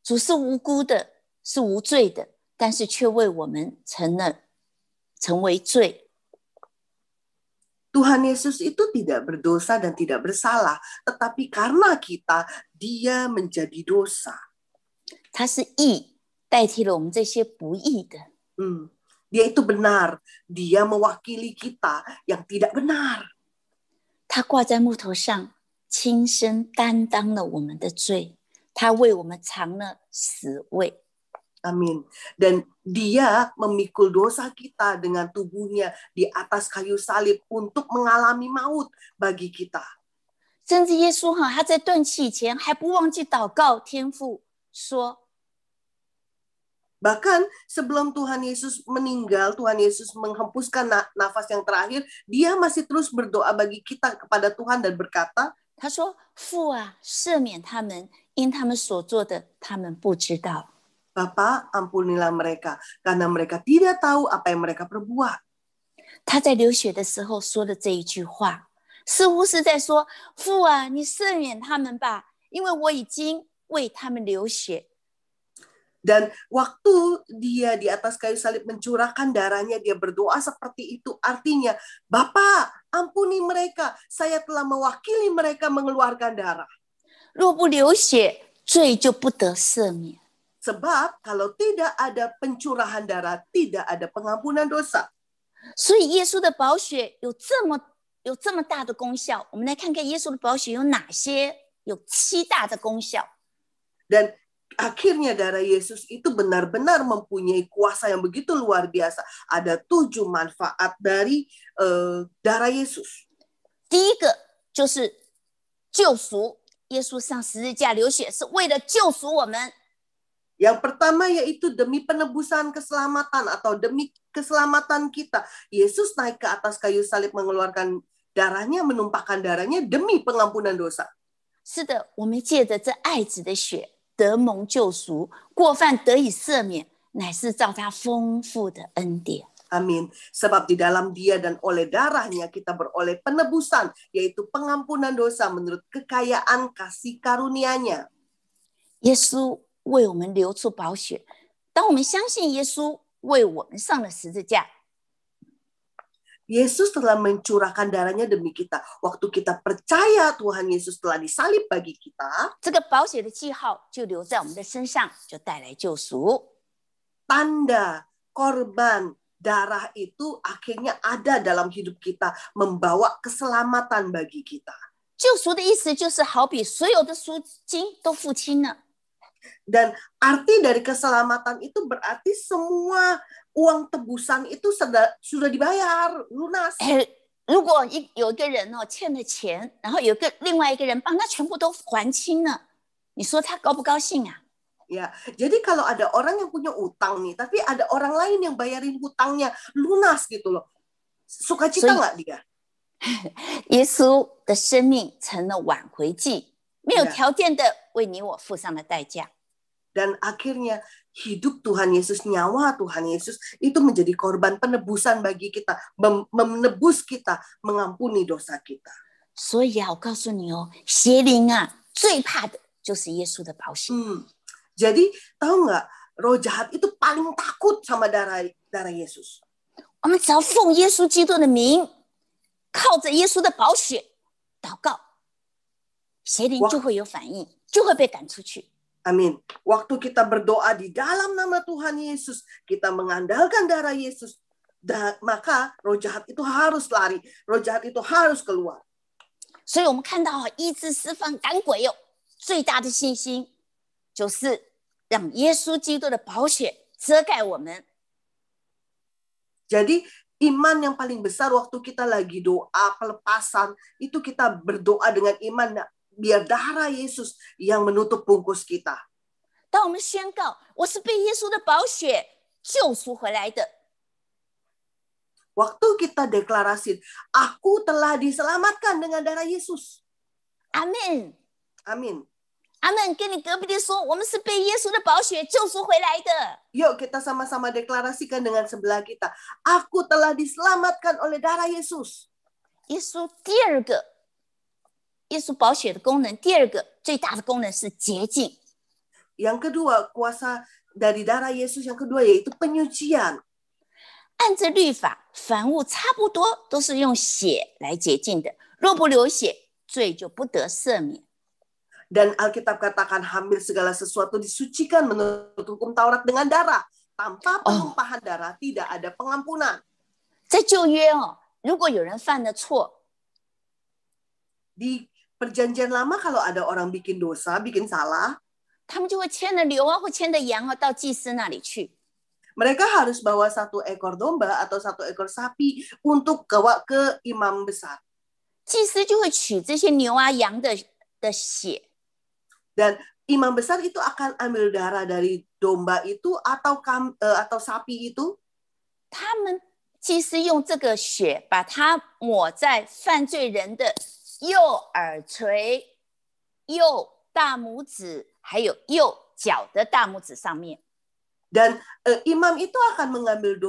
主是无辜的，是无罪的，但是却为我们成为罪。 Tuhan Yesus itu tidak berdosa dan tidak bersalah, tetapi karena kita, dia menjadi dosa. 他是义，代替了我们这些不义的。 Dia itu benar, dia mewakili kita yang tidak benar. 他挂在木头上，亲身担当了我们的罪，他为我们尝了死味。 Amin. Dan dia memikul dosa kita dengan tubuhnya di atas kayu salib untuk mengalami maut bagi kita. 甚至耶稣他在断气以前还不忘记祷告天父说， Bahkan sebelum Tuhan Yesus meninggal, Tuhan Yesus menghempuskan nafas yang terakhir, dia masih terus berdoa bagi kita kepada Tuhan dan berkata, 他说父啊，赦免他们，因他们所做的他们不知道。 Bapa, ampunilah mereka, karena mereka tidak tahu apa yang mereka perbuat. 他在流血的时候说的这一句话，似乎是在说：“父啊，你赦免他们吧，因为我已经为他们流血。” Dan waktu dia di atas kayu salib mencurahkan darahnya, dia berdoa seperti itu. Artinya, Bapa, ampuni mereka. Saya telah mewakili mereka mengeluarkan darah. 若不流血，罪就不得赦免。 Sebab kalau tidak ada pencurahan darah, tidak ada pengampunan dosa. 所以耶稣的宝血有这么大的功效。我们来看看耶稣的宝血有哪些，有7大的功效。 Dan akhirnya darah Yesus itu benar-benar mempunyai kuasa yang begitu luar biasa. Ada 7 manfaat dari darah Yesus. 第一个就是救赎，耶稣上十字架流血是为了救赎我们。 Yang pertama yaitu demi penebusan keselamatan atau demi keselamatan kita. Yesus naik ke atas kayu salib mengeluarkan darahnya, menumpahkan darahnya demi pengampunan dosa. 是的，我们借着这爱子的血得蒙救赎，过犯得以赦免，乃是照他丰富的恩典。 Amin. Sebab di dalam dia dan oleh darahnya kita beroleh penebusan, yaitu pengampunan dosa menurut kekayaan kasih karunia-Nya. 耶稣为我们流出宝血，当我们相信耶稣为我们上了十字架， Yesus telah mencurahkan darahnya demi kita. Waktu kita percaya Tuhan Yesus telah disalib bagi kita, 这个宝血的记号就留在我们的身上，就带来救赎。 tanda korban darah itu akhirnya ada dalam hidup kita, membawa keselamatan bagi kita. 救赎的意思就是好比所有的赎金都付清了。 Dan arti dari keselamatan itu berarti semua uang tebusan itu sudah dibayar, lunas. 如果有一个人欠了钱，然后另外一个人帮他全部都还清了，你说他高不高兴啊？ Ya, jadi kalau ada orang yang punya utang nih, tapi ada orang lain yang bayarin hutangnya lunas gitu loh, sukacita nggak dia? 耶稣的生命成了挽回祭，没有条件的为你我付上了代价。 Dan akhirnya hidup Tuhan Yesus, nyawa Tuhan Yesus itu menjadi korban penebusan bagi kita, menebus kita, mengampuni dosa kita. 所以我告诉你邪灵最怕的就是耶稣的宝血。 Jadi tahu nggak, roh jahat itu paling takut sama darah Yesus. 我们只要奉耶稣基督的名，靠着耶稣的宝血祷告，邪灵就会有反应，就会被赶出去。 Amin. Waktu kita berdoa di dalam nama Tuhan Yesus, kita mengandalkan darah Yesus, maka roh jahat itu harus lari, roh jahat itu harus keluar. 所以我们看到医治释放赶鬼最大的信心就是让耶稣基督的宝血遮盖我们。 Jadi iman yang paling besar waktu kita lagi doa pelepasan, itu kita berdoa dengan iman, biar darah Yesus yang menutup bungkus kita. 当我们宣告我是被耶稣的宝血救赎回来的， Waktu kita deklarasi, aku telah diselamatkan dengan darah Yesus. 阿门， Amin. 阿门。跟你隔壁的说，我们是被耶稣的宝血救赎回来的。 Yuk kita sama-sama deklarasikan dengan sebelah kita. Aku telah diselamatkan oleh darah Yesus. 耶稣耶稣宝血的功能，第二个最大的功能是洁净。Yang kedua, kuasa dari darah Yesus yang kedua yaitu penyucian. 按着律法，凡物差不多都是用血来洁净的，若不流血，罪就不得赦免。 Dan Alkitab katakan hampir segala sesuatu disucikan menurut hukum Taurat dengan darah. Tanpa penumpahan darah tidak ada pengampunan. 在旧约如果有人犯了错， Di perjanjian lama kalau ada orang bikin dosa, bikin salah, 他们就会牵着牛或牵着羊到祭司那里去。 mereka harus bawa 1 ekor domba atau 1 ekor sapi untuk bawa ke imam besar. 祭司就会取这些牛羊的血， Dan imam besar itu akan ambil darah dari domba itu atau sapi itu. 他们祭司用这个血把它抹在犯罪人的右耳垂、右大拇指，还有右脚的大拇指上面。 Dan imam itu akan mengambil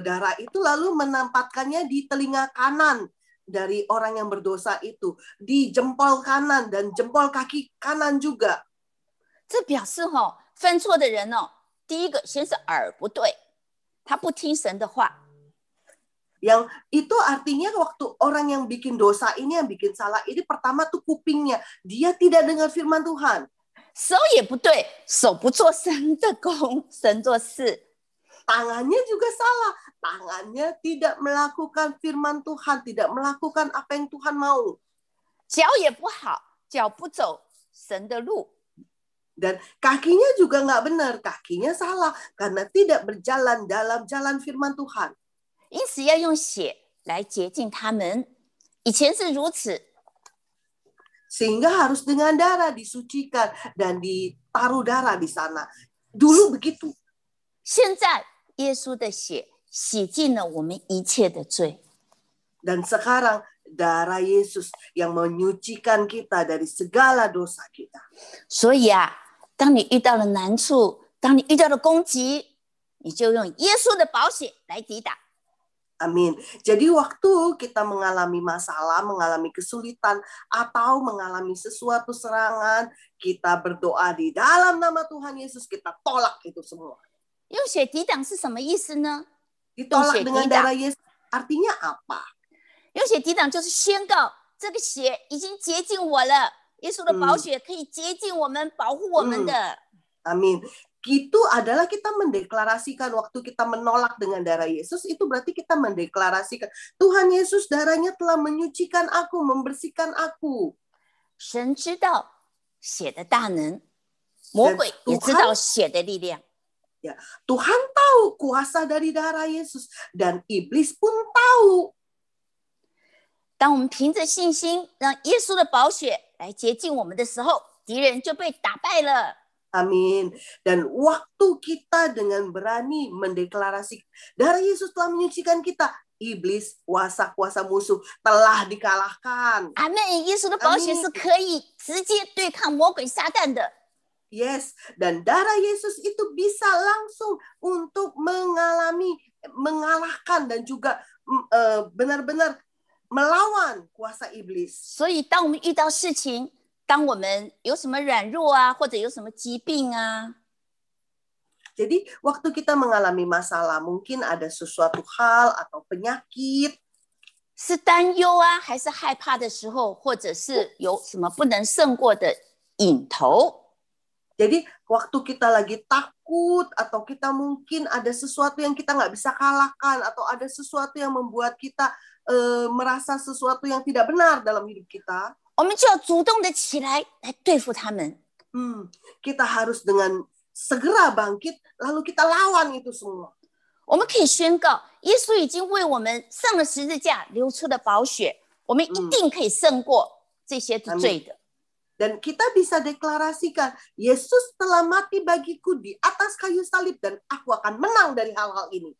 darah itu lalu menempatkannya di telinga kanan dari orang yang berdosa itu, di jempol kanan dan jempol kaki kanan juga. 这表示犯错的人第一个先是耳不对，他不听神的话。 Yang itu artinya waktu orang yang bikin dosa ini, yang bikin salah ini, pertama tuh kupingnya, dia tidak dengar firman Tuhan. 手也不对，手不做神的工，神做事。 Tangannya juga salah, tangannya tidak melakukan firman Tuhan, tidak melakukan apa yang Tuhan mau. 脚也不好，脚不走神的路。 Dan kakinya juga nggak benar, kakinya salah karena tidak berjalan dalam jalan firman Tuhan. 因此要用血来洁净他们。以前是如此， Sehingga harus dengan darah disucikan dan ditaruh darah di sana. Dulu begitu. 现在耶稣的血洗净了我们一切的罪。 Dan sekarang darah Yesus yang menyucikan kita dari segala dosa kita. 所以当你遇到了难处，当你遇到了攻击，你就用耶稣的宝血来抵挡。 Amin. Jadi waktu kita mengalami masalah, mengalami kesulitan, atau mengalami sesuatu serangan, kita berdoa di dalam nama Tuhan Yesus, kita tolak itu semua. 用血抵挡是什么意思呢？ Ditolak dengan darah Yesus artinya apa? 用血抵挡就是宣告这个血已经洁净我了，耶稣的宝血可以洁净我们，保护我们的。 Amin. Itu adalah kita mendeklarasikan waktu kita menolak dengan darah Yesus, itu berarti kita mendeklarasikan Tuhan Yesus darahnya telah menyucikan aku, membersihkan aku. 神知道血的大能，魔鬼也知道血的力量。 Ya, Tuhan tahu kuasa dari darah Yesus dan iblis pun tahu. 当我们凭着信心让耶稣的宝血来洁净我们的时候，敌人就被打败了。 Amin. Dan waktu kita dengan berani mendeklarasikan darah Yesus telah menyucikan kita, iblis, kuasa-kuasa musuh telah dikalahkan. 阿们，耶稣的宝血是可以直接对抗魔鬼撒旦的。 Yes, dan darah Yesus itu bisa langsung untuk mengalahkan dan juga benar-benar melawan kuasa iblis. 所以，当我们遇到事情，当我们有什么软弱或者有什么疾病Jadi waktu kita mengalami masalah, mungkin ada sesuatu hal atau penyakit, 是担忧还是害怕的时候，或者是有什么不能胜过的瘾头。 Jadi waktu kita lagi takut atau kita mungkin ada sesuatu yang kita nggak bisa kalahkan atau ada sesuatu yang membuat kita merasa sesuatu yang tidak benar dalam hidup kita, 我们就要主动的起来对付他们。 kita harus dengan segera bangkit, lalu kita lawan itu semua. 我们可以宣告，耶稣已经为我们上了十字架，流出了宝血，我们一定可以胜过这些罪的。 Dan kita bisa deklarasikan, Yesus telah mati bagiku di atas kayu salib dan aku akan menang dari hal-hal ini.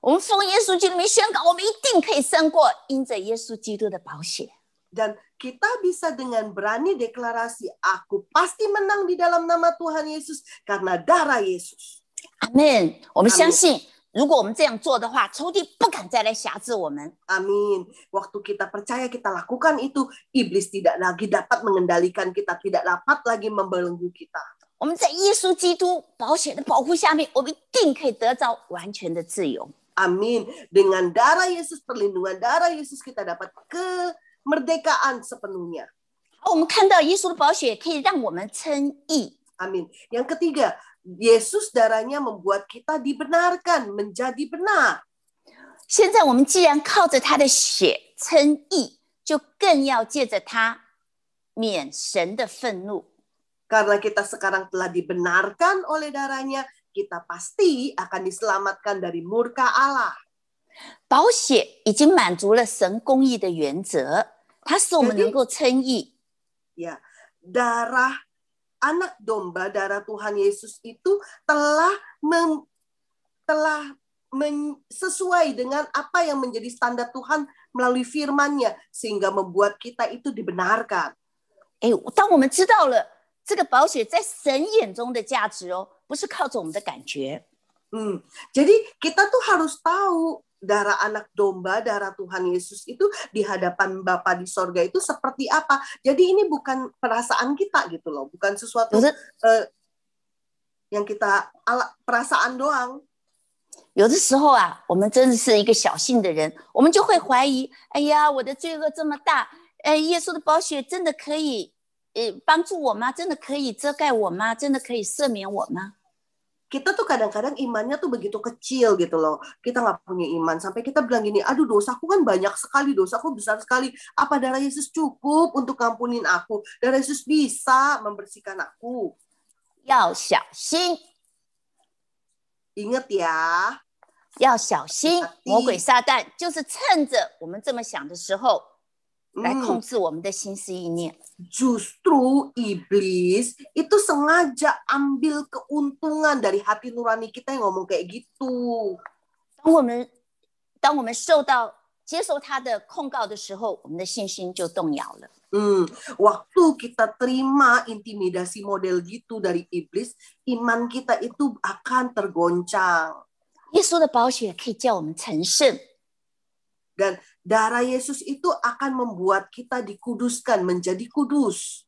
我们奉耶稣基督名宣告，我们一定可以胜过，因着耶稣基督的宝血。 Dan kita bisa dengan berani deklarasi, aku pasti menang di dalam nama Tuhan Yesus karena darah Yesus. 阿们，我们相信，如果我们这样做的话，仇敌不敢再来辖制我们。 Amin. Waktu kita percaya kita lakukan itu, iblis tidak lagi dapat mengendalikan kita, tidak dapat lagi membelenggu kita. 我们在耶稣基督宝血的保护下面，我们一定可以得到完全的自由。 Amin. Dengan darah Yesus, perlindungan darah Yesus, kita dapat kemerdekaan sepenuhnya. 好，我们看到耶稣的宝血可以让我们称义。 Amin. Yang ketiga, Yesus darahnya membuat kita dibenarkan, menjadi benar. 现在我们既然靠着他的血称义，就更要借着他免神的愤怒。 Karena kita sekarang telah dibenarkan oleh darahnya, kita pasti akan diselamatkan dari murka Allah. 宝血已经满足了神公义的原则，它使我们能够称义。 Ya, darah anak domba, darah Tuhan Yesus itu telah sesuai dengan apa yang menjadi standar Tuhan melalui firman-Nya, sehingga membuat kita itu dibenarkan. 当我们知道了这个宝血在神眼中的价值不是靠着我们的感觉。 Jadi kita tuh harus tahu darah anak domba, darah Tuhan Yesus itu di hadapan Bapa di sorga itu seperti apa. Jadi ini bukan perasaan kita gitu loh, bukan sesuatu yang kita perasaan doang. 有的时候啊，我们真的是一个小信的人，我们就会怀疑，哎呀，我的罪恶这么大，耶稣的宝血真的可以帮助我吗？真的可以遮盖我吗？真的可以赦免我吗？ Kita tuh kadang-kadang imannya tuh begitu kecil gitu loh. Kita nggak punya iman sampai kita bilang gini, aduh dosaku kan banyak sekali, dosaku besar sekali. Apa darah Yesus cukup untuk ngampunin aku? Darah Yesus bisa membersihkan aku. 要小心， Ingat ya. 要小心，魔鬼撒旦就是趁着我们这么想的时候，来控制我们的心思意念。 Justru iblis itu sengaja ambil keuntungan dari hati nurani kita yang ngomong kayak gitu. 当我们接受他的控告的时候，我们的信心就动摇了。 Waktu kita terima intimidasi model gitu dari iblis, iman kita itu akan tergoncang. 耶稣的宝血可以叫我们成圣。 Dan darah Yesus itu akan membuat kita dikuduskan, menjadi kudus.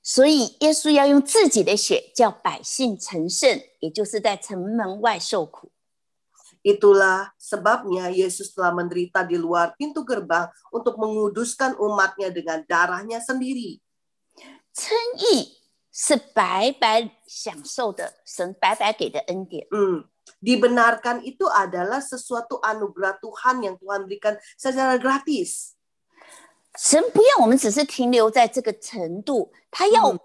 所以耶稣要用自己的血叫百姓成圣，也就是在城门外受苦。 Itulah sebabnya Yesus telah menderita di luar pintu gerbang untuk menguduskan umatnya dengan darahnya sendiri. 称义是白白享受的，神白白给的恩典。 Dibenarkan itu adalah sesuatu anugerah Tuhan yang Tuhan berikan secara gratis. 神不要我们只是停留在这个程度，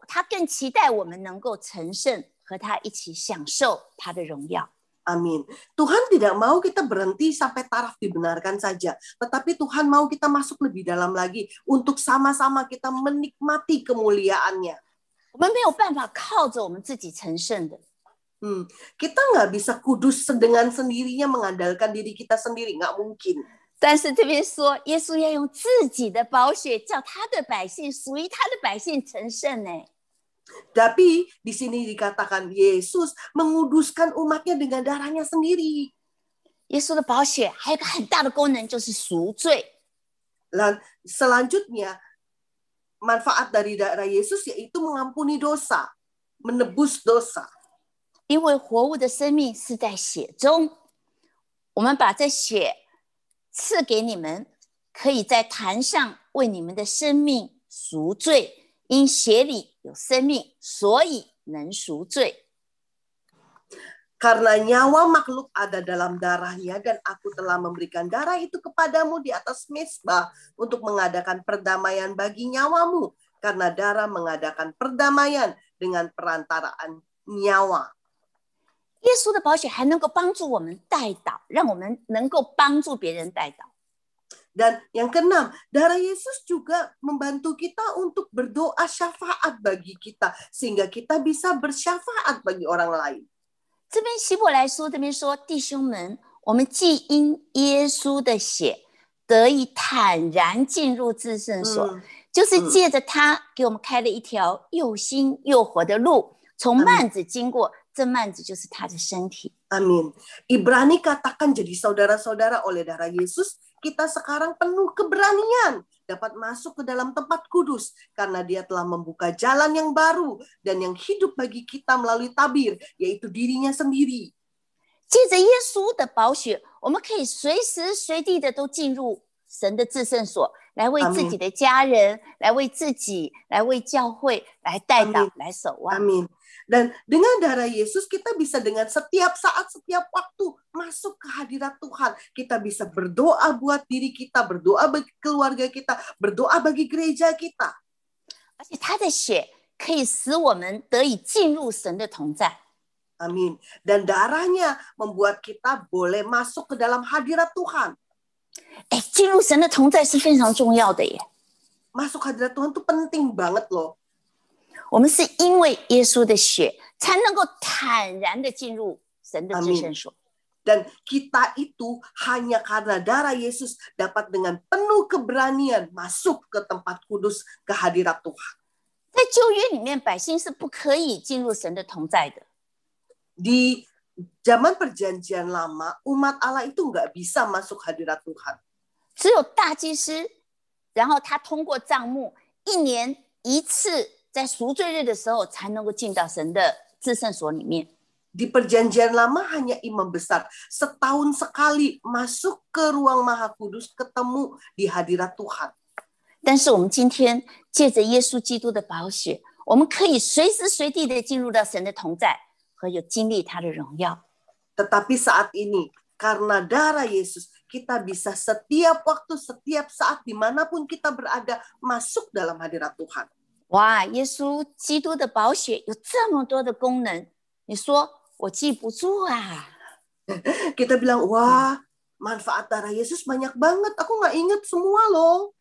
他更期待我们能够成圣，和他一起享受他的荣耀。 Amin. Tuhan tidak mau kita berhenti sampai taraf dibenarkan saja, tetapi Tuhan mau kita masuk lebih dalam lagi untuk sama-sama kita menikmati kemuliaannya. 我们没有办法靠着我们自己成圣的。 Kita nggak bisa kudus dengan sendirinya mengandalkan diri kita sendiri, nggak mungkin. 但是这边说，耶稣要用自己的宝血，叫他的百姓属于他的百姓成圣呢。 Tapi di sini dikatakan Yesus menguduskan umatnya dengan darahnya sendiri. 耶稣的宝血还有一个很大的功能，就是赎罪。 Dan selanjutnya manfaat dari darah Yesus yaitu mengampuni dosa, menebus dosa. 因为活物的生命是在血中，我们把这血赐给你们，可以在坛上为你们的生命赎罪。因血里有生命，所以能赎罪。 Karena nyawa makhluk ada dalam darahnya dan aku telah memberikan darah itu kepadamu di atas mezbah untuk mengadakan perdamaian bagi nyawamu. Karena darah mengadakan perdamaian dengan perantaraan nyawa. 耶稣的宝血还能够帮助我们代祷，让我们能够帮助别人代祷。 Dan yang keenam, darah Yesus juga membantu kita untuk berdoa syafaat bagi kita, sehingga kita bisa bersyafaat bagi orang lain. 这边希伯来书这边说，弟兄们，我们既因耶稣的血得以坦然进入至圣所，就是借着他给我们开了一条又新又活的路，从幔子经过，这幔子就是他的身体。 Amin. Ibrani katakan jadi saudara-saudara oleh darah Yesus, kita sekarang penuh keberanian dapat masuk ke dalam tempat kudus karena Dia telah membuka jalan yang baru dan yang hidup bagi kita melalui tabir, yaitu dirinya sendiri. 借着耶稣的宝血，我们可以随时随地的都进入神的至圣所，来为自己的家人，来为自己，来为教会，来代祷，来守望。 Amin. Dan dengan darah Yesus kita bisa dengan setiap saat, setiap waktu masuk ke hadirat Tuhan. Kita bisa berdoa buat diri kita, berdoa bagi keluarga kita, berdoa bagi gereja kita. 而且他的血可以使我们得以进入神的同在。 Amin. Dan darahnya membuat kita boleh masuk ke dalam hadirat Tuhan. 进入神的同在是非常重要的耶。 Masuk hadirat Tuhan itu penting banget loh. 我们是因为耶稣的血，才能够坦然的进入神的至圣所。 Dan kita itu hanya karena darah Yesus dapat dengan penuh keberanian masuk ke tempat kudus, ke hadirat Tuhan. 在旧约里面，百姓是不可以进入神的同在的。 Di zaman perjanjian lama, umat Allah itu nggak bisa masuk hadirat Tuhan. 只有大祭司，然后他通过帐幕1年1次，在赎罪日的时候才能够进到神的至圣所里面。 Di perjanjian lama hanya imam besar setahun sekali masuk ke ruang maha kudus, ketemu di hadirat Tuhan. 但是我们今天借着耶稣基督的宝血，我们可以随时随地的进入到神的同在，和有经历他的荣耀。 Tetapi saat ini karena darah Yesus, kita bisa setiap waktu, setiap saat, dimanapun kita berada, masuk dalam hadirat Tuhan. 哇，耶稣基督的宝血有这么多的功能，你说我记不住啊。 Kita bilang, wah, manfaat darah Yesus banyak banget. Aku nggak inget semua loh.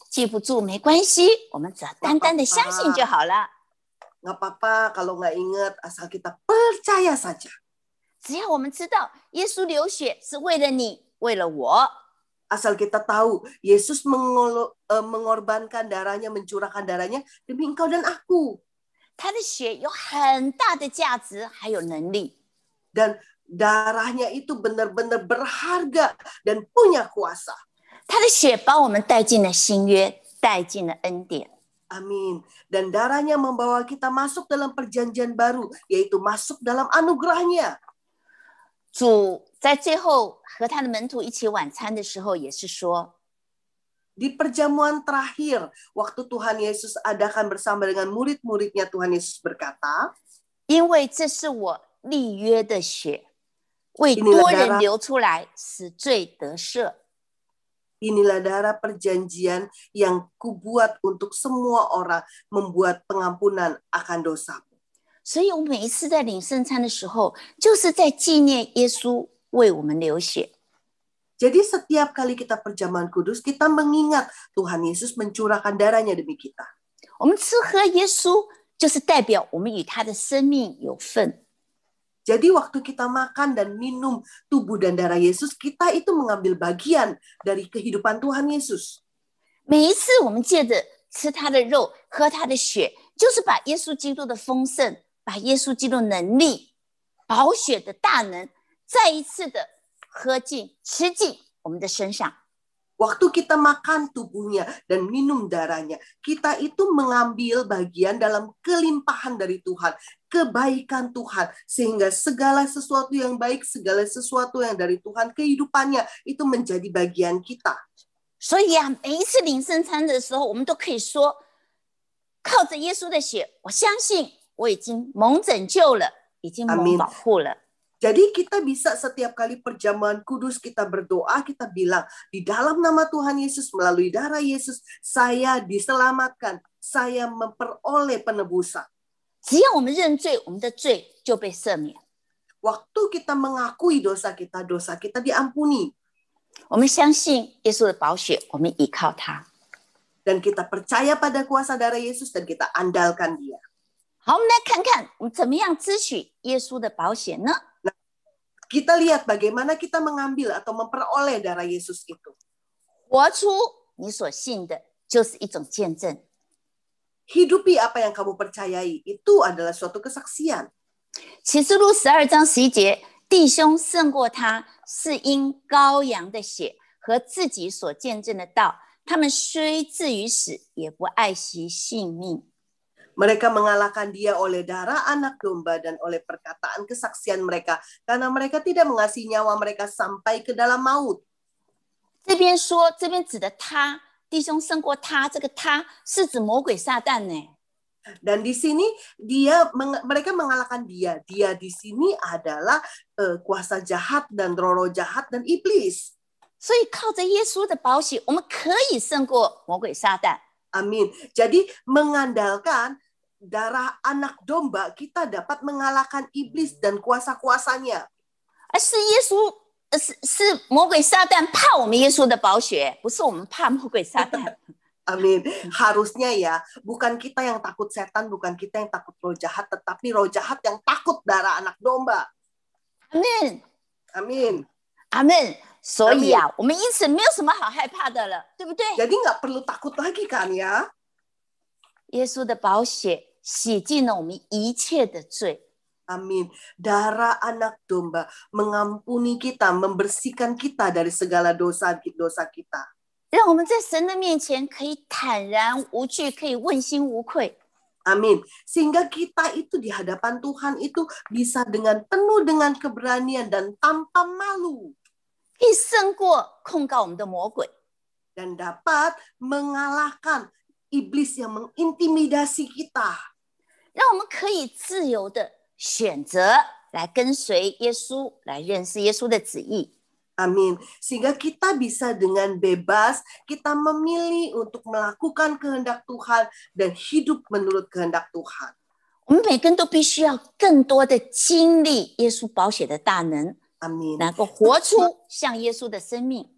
记不住没关系，我们只要单单的相信就好了。 Nggak apa-apa kalau nggak inget, asal kita percaya saja. 只要我们知道耶稣流血是为了你，为了我。 Asal kita tahu, Yesus mengorbankan darahnya, mencurahkan darahnya demi engkau dan aku. 他的血有很大的价值，还有能力。 Dan darahnya itu benar-benar berharga dan punya kuasa. 他的血把我们带进了新约，带进了恩典。 Amin. Dan darahnya membawa kita masuk dalam perjanjian baru, yaitu masuk dalam anugerahnya. 主在最后和他的门徒一起晚餐的时候，也是说， Di perjamuan terakhir, waktu Tuhan Yesus adakan bersama dengan murid-muridnya, Tuhan Yesus berkata, 因为这是我立约的血，为多人流出来，使罪得赦。 Inilah darah perjanjian yang kubuat untuk semua orang, membuat pengampunan akan dosa. 所以我每一次在领圣餐的时候，就是在纪念耶稣为我们流血。 Jadi setiap kali kita perjamuan kudus, kita mengingat Tuhan Yesus mencurahkan darahnya demi kita. 我们吃喝耶稣，就是代表我们与他的生命有份。 Jadi waktu kita makan dan minum tubuh dan darah Yesus, kita itu mengambil bagian dari kehidupan Tuhan Yesus. 每一次我们借着吃他的肉、喝他的血，就是把耶稣基督的丰盛、把耶稣基督能力、宝血的大能，再一次的喝进、吃进我们的身上。 Waktu kita makan tubuhnya dan minum darahnya, kita itu mengambil bagian dalam kelimpahan dari Tuhan, kebaikan Tuhan, sehingga segala sesuatu yang baik, segala sesuatu yang dari Tuhan, kehidupannya itu menjadi bagian kita. 所以啊，每一次领圣餐的时候，我们都可以说，靠着耶稣的血，我相信我已经蒙拯救了，已经蒙保护了。 Jadi kita bisa setiap kali perjamuan kudus kita berdoa, kita bilang di dalam nama Tuhan Yesus, melalui darah Yesus, saya diselamatkan, saya memperoleh penebusan. 只要我们认罪，我们的罪就被赦免。 Waktu kita mengakui dosa kita diampuni. 我们相信耶稣的宝血，我们依靠他。 Dan kita percaya pada kuasa darah Yesus dan kita andalkan Dia. 好，我们来看看我们怎么样支取耶稣的宝血呢？ Kita lihat bagaimana kita mengambil atau memperoleh darah Yesus itu. 活出你所信的，就是一种见证。 Hidupi apa yang kamu percayai, itu adalah suatu kesaksian. 启示录12章11节，弟兄胜过他，是因羔羊的血和自己所见证的道，他们虽至于死，也不爱惜性命。 Mereka mengalahkan dia oleh darah anak domba dan oleh perkataan kesaksian mereka. Karena mereka tidak mengasihi nyawa mereka sampai ke dalam maut. 这边说，这边指的他，弟兄胜过他，这个他是指魔鬼撒旦呢。 Dan di sini mereka mengalahkan dia. Dia di sini adalah kuasa jahat dan roh jahat dan iblis. 所以靠着耶稣的宝血，我们可以胜过魔鬼撒旦。 Amin. Jadi mengandalkan darah anak domba, kita dapat mengalahkan iblis dan kuasa-kuasanya. 而是耶稣，是魔鬼撒旦怕我们耶稣的宝血，不是我们怕魔鬼撒旦。 Amin. Harusnya ya, bukan kita yang takut setan, bukan kita yang takut roh jahat, tetapi roh jahat yang takut darah anak domba. Amin. Amin. Amin. 所以啊，我们因此没有什么好害怕的了，对不对？ Jadi nggak perlu takut lagi kan ya? 耶稣的宝血洗净了我们一切的罪。 Amin. Darah anak domba mengampuni kita, membersihkan kita dari segala dosa-dosa kita. 让我们在神的面前可以坦然无惧，可以问心无愧。 Amin. Sehingga kita itu di hadapan Tuhan itu bisa dengan penuh dengan keberanian dan tanpa malu. 可以胜过控告我们的魔鬼。 Dan dapat mengalahkan iblis yang mengintimidasi kita. 让我们可以自由的选择来跟随耶稣，来认识耶稣的旨意。 Amin. Sehingga kita bisa dengan bebas, kita memilih untuk melakukan kehendak Tuhan dan hidup menurut kehendak Tuhan. 我们每个人都必须要更多的经历耶稣宝血的大能， Amin. 能够活出像耶稣的生命。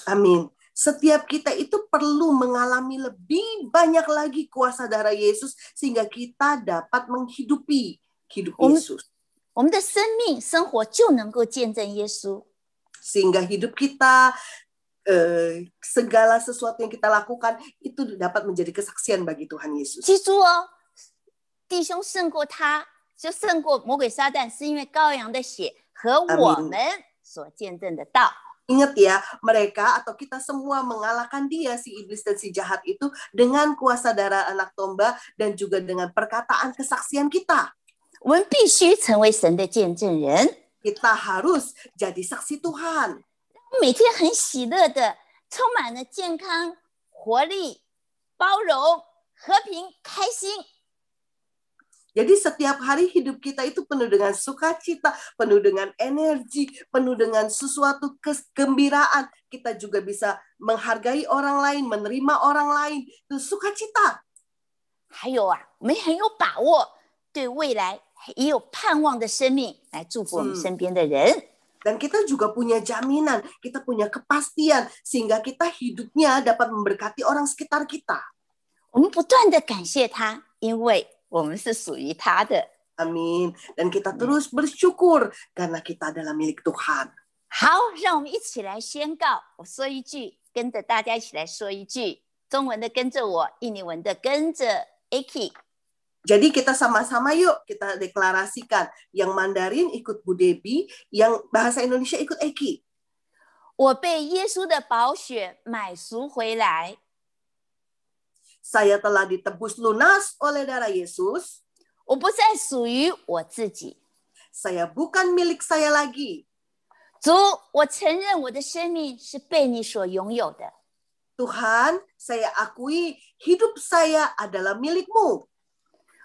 Amin. Setiap kita itu perlu mengalami lebih banyak lagi kuasa darah Yesus sehingga kita dapat menghidupi hidup Yesus. 我们的生命生活就能够见证耶稣。 Sehingga hidup kita, segala sesuatu yang kita lakukan itu dapat menjadi kesaksian bagi Tuhan Yesus. 记住哦，弟兄胜过他，就胜过魔鬼撒旦，是因为羔羊的血和我们所见证的道。 Ingat ya, mereka atau kita semua mengalahkan dia, si iblis dan si jahat itu dengan kuasa darah anak domba dan juga dengan perkataan kesaksian kita. 我们必须成为神的见证人。 Kita harus jadi saksi Tuhan. 每天很喜乐的，充满了健康、活力、包容、和平、开心。 Jadi setiap hari hidup kita itu penuh dengan sukacita, penuh dengan energi, penuh dengan sesuatu kegembiraan. Kita juga bisa menghargai orang lain, menerima orang lain. Itu sukacita. 还有啊，我们很有把握，对未来也有盼望的生命来祝福我们身边的人。 Dan kita juga punya jaminan, kita punya kepastian, sehingga kita hidupnya dapat memberkati orang sekitar kita. 我们不断的感谢他，因为我们是属于他的。 Amin. Dan kita terus bersyukur karena kita adalah milik Tuhan. 好，让我们一起来宣告。我说一句，跟着大家一起来说一句。中文的跟着我，印尼文的跟着 Eki。 Jadi kita sama-sama yuk kita deklarasikan. Yang Mandarin ikut Bu Debbie, yang bahasa Indonesia ikut Eki. 我被耶稣的宝血买赎回来。 Saya telah ditebus lunas oleh darah Yesus. 我不再属于我自己。 Saya bukan milik saya lagi. 主，我承认我的生命是被你所拥有的。 Tuhan, saya akui hidup saya adalah milik-Mu.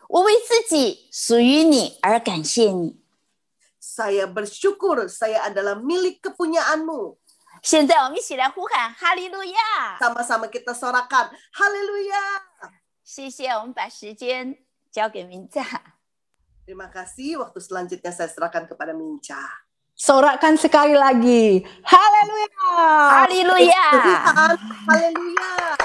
我为自己属于你而感谢你。 Saya bersyukur saya adalah milik kepunyaan-Mu. 现在我们一起来呼喊哈利路亚！ Sama-sama kita sorakan, haleluya. 谢谢，我们把时间交给明炸。 Terima kasih. Waktu selanjutnya saya serahkan kepada Minca. Sorakan sekali lagi. Haleluya. 哈利路亚！ Tuhan, haleluya.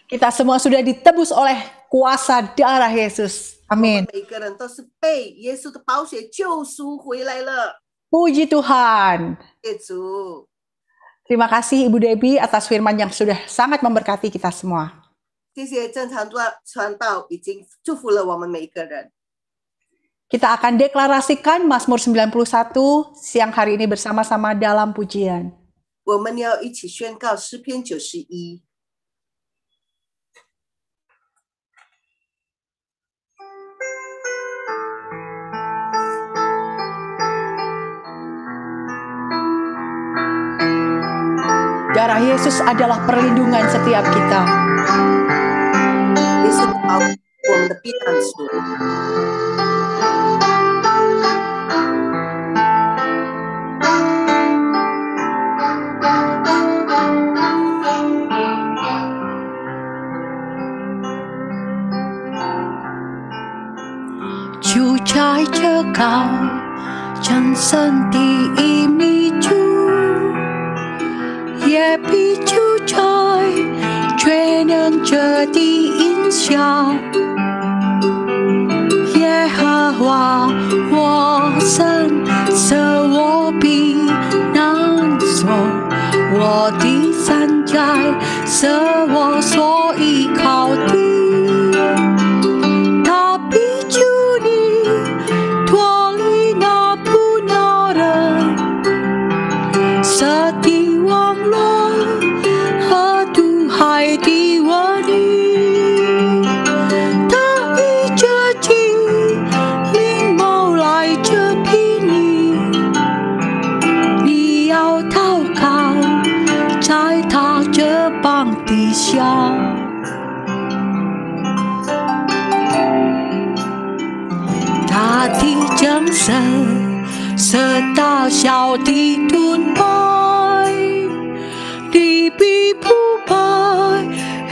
Kita semua sudah ditebus oleh kuasa darah Yesus. Amin. 每个人都是被耶稣的宝血救赎回来了。 Puji Tuhan. 耶稣， Terima kasih Ibu Debbie atas firman yang sudah sangat memberkati kita semua. 谢谢正常传道已经祝福了我们每一个人。 Kita akan deklarasikan Mazmur 91 siang hari ini bersama-sama dalam pujian. 我们要一起宣告诗篇91。Darah Yesus adalah perlindungan setiap kita. 耶稣的宝血我们的避难所。就在这高真神的一米处，也必就在全能者的荫下。耶和华我神是我避难所，我的山寨是我所依靠的。他的降生是大小的盾牌，你必不败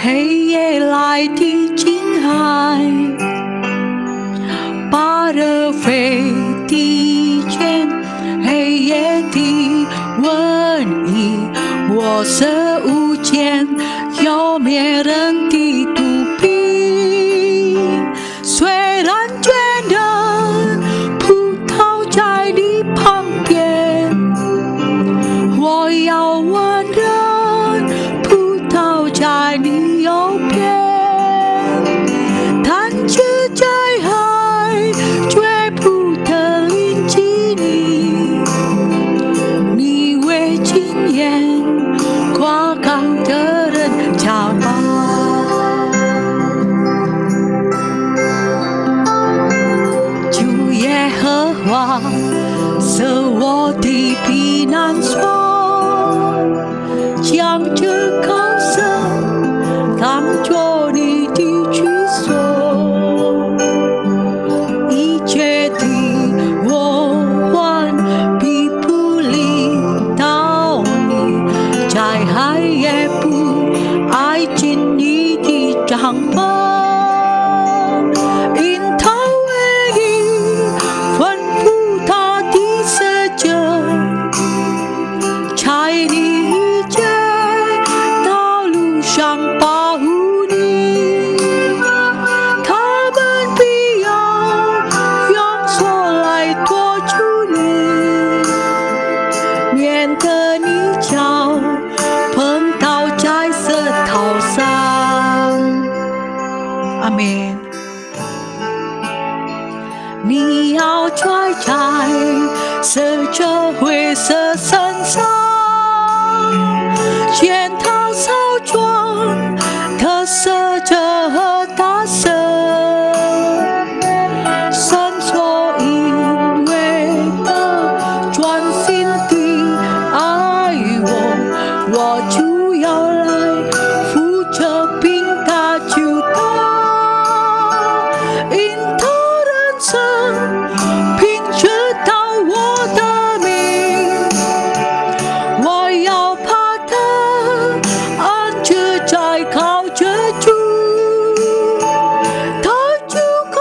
黑夜来的惊骇，把热飞的剑，黑夜的瘟疫，我是无间要灭人的毒病。虽然觉得葡萄在你旁边，我要问人葡萄在你右边，但是在海绝不得临近你，你为经验夸高的人骄傲。是我的避难所，将这高山当作你的居所，一切的祸患必不临到你，在海也不挨近你的帐篷。你要拽在是这灰色身上，见他少壮特色着和大声，神所因为他专心地爱我，我就要来扶着并搭救他。凭着到我的名，我要把它安置在靠着主，他就靠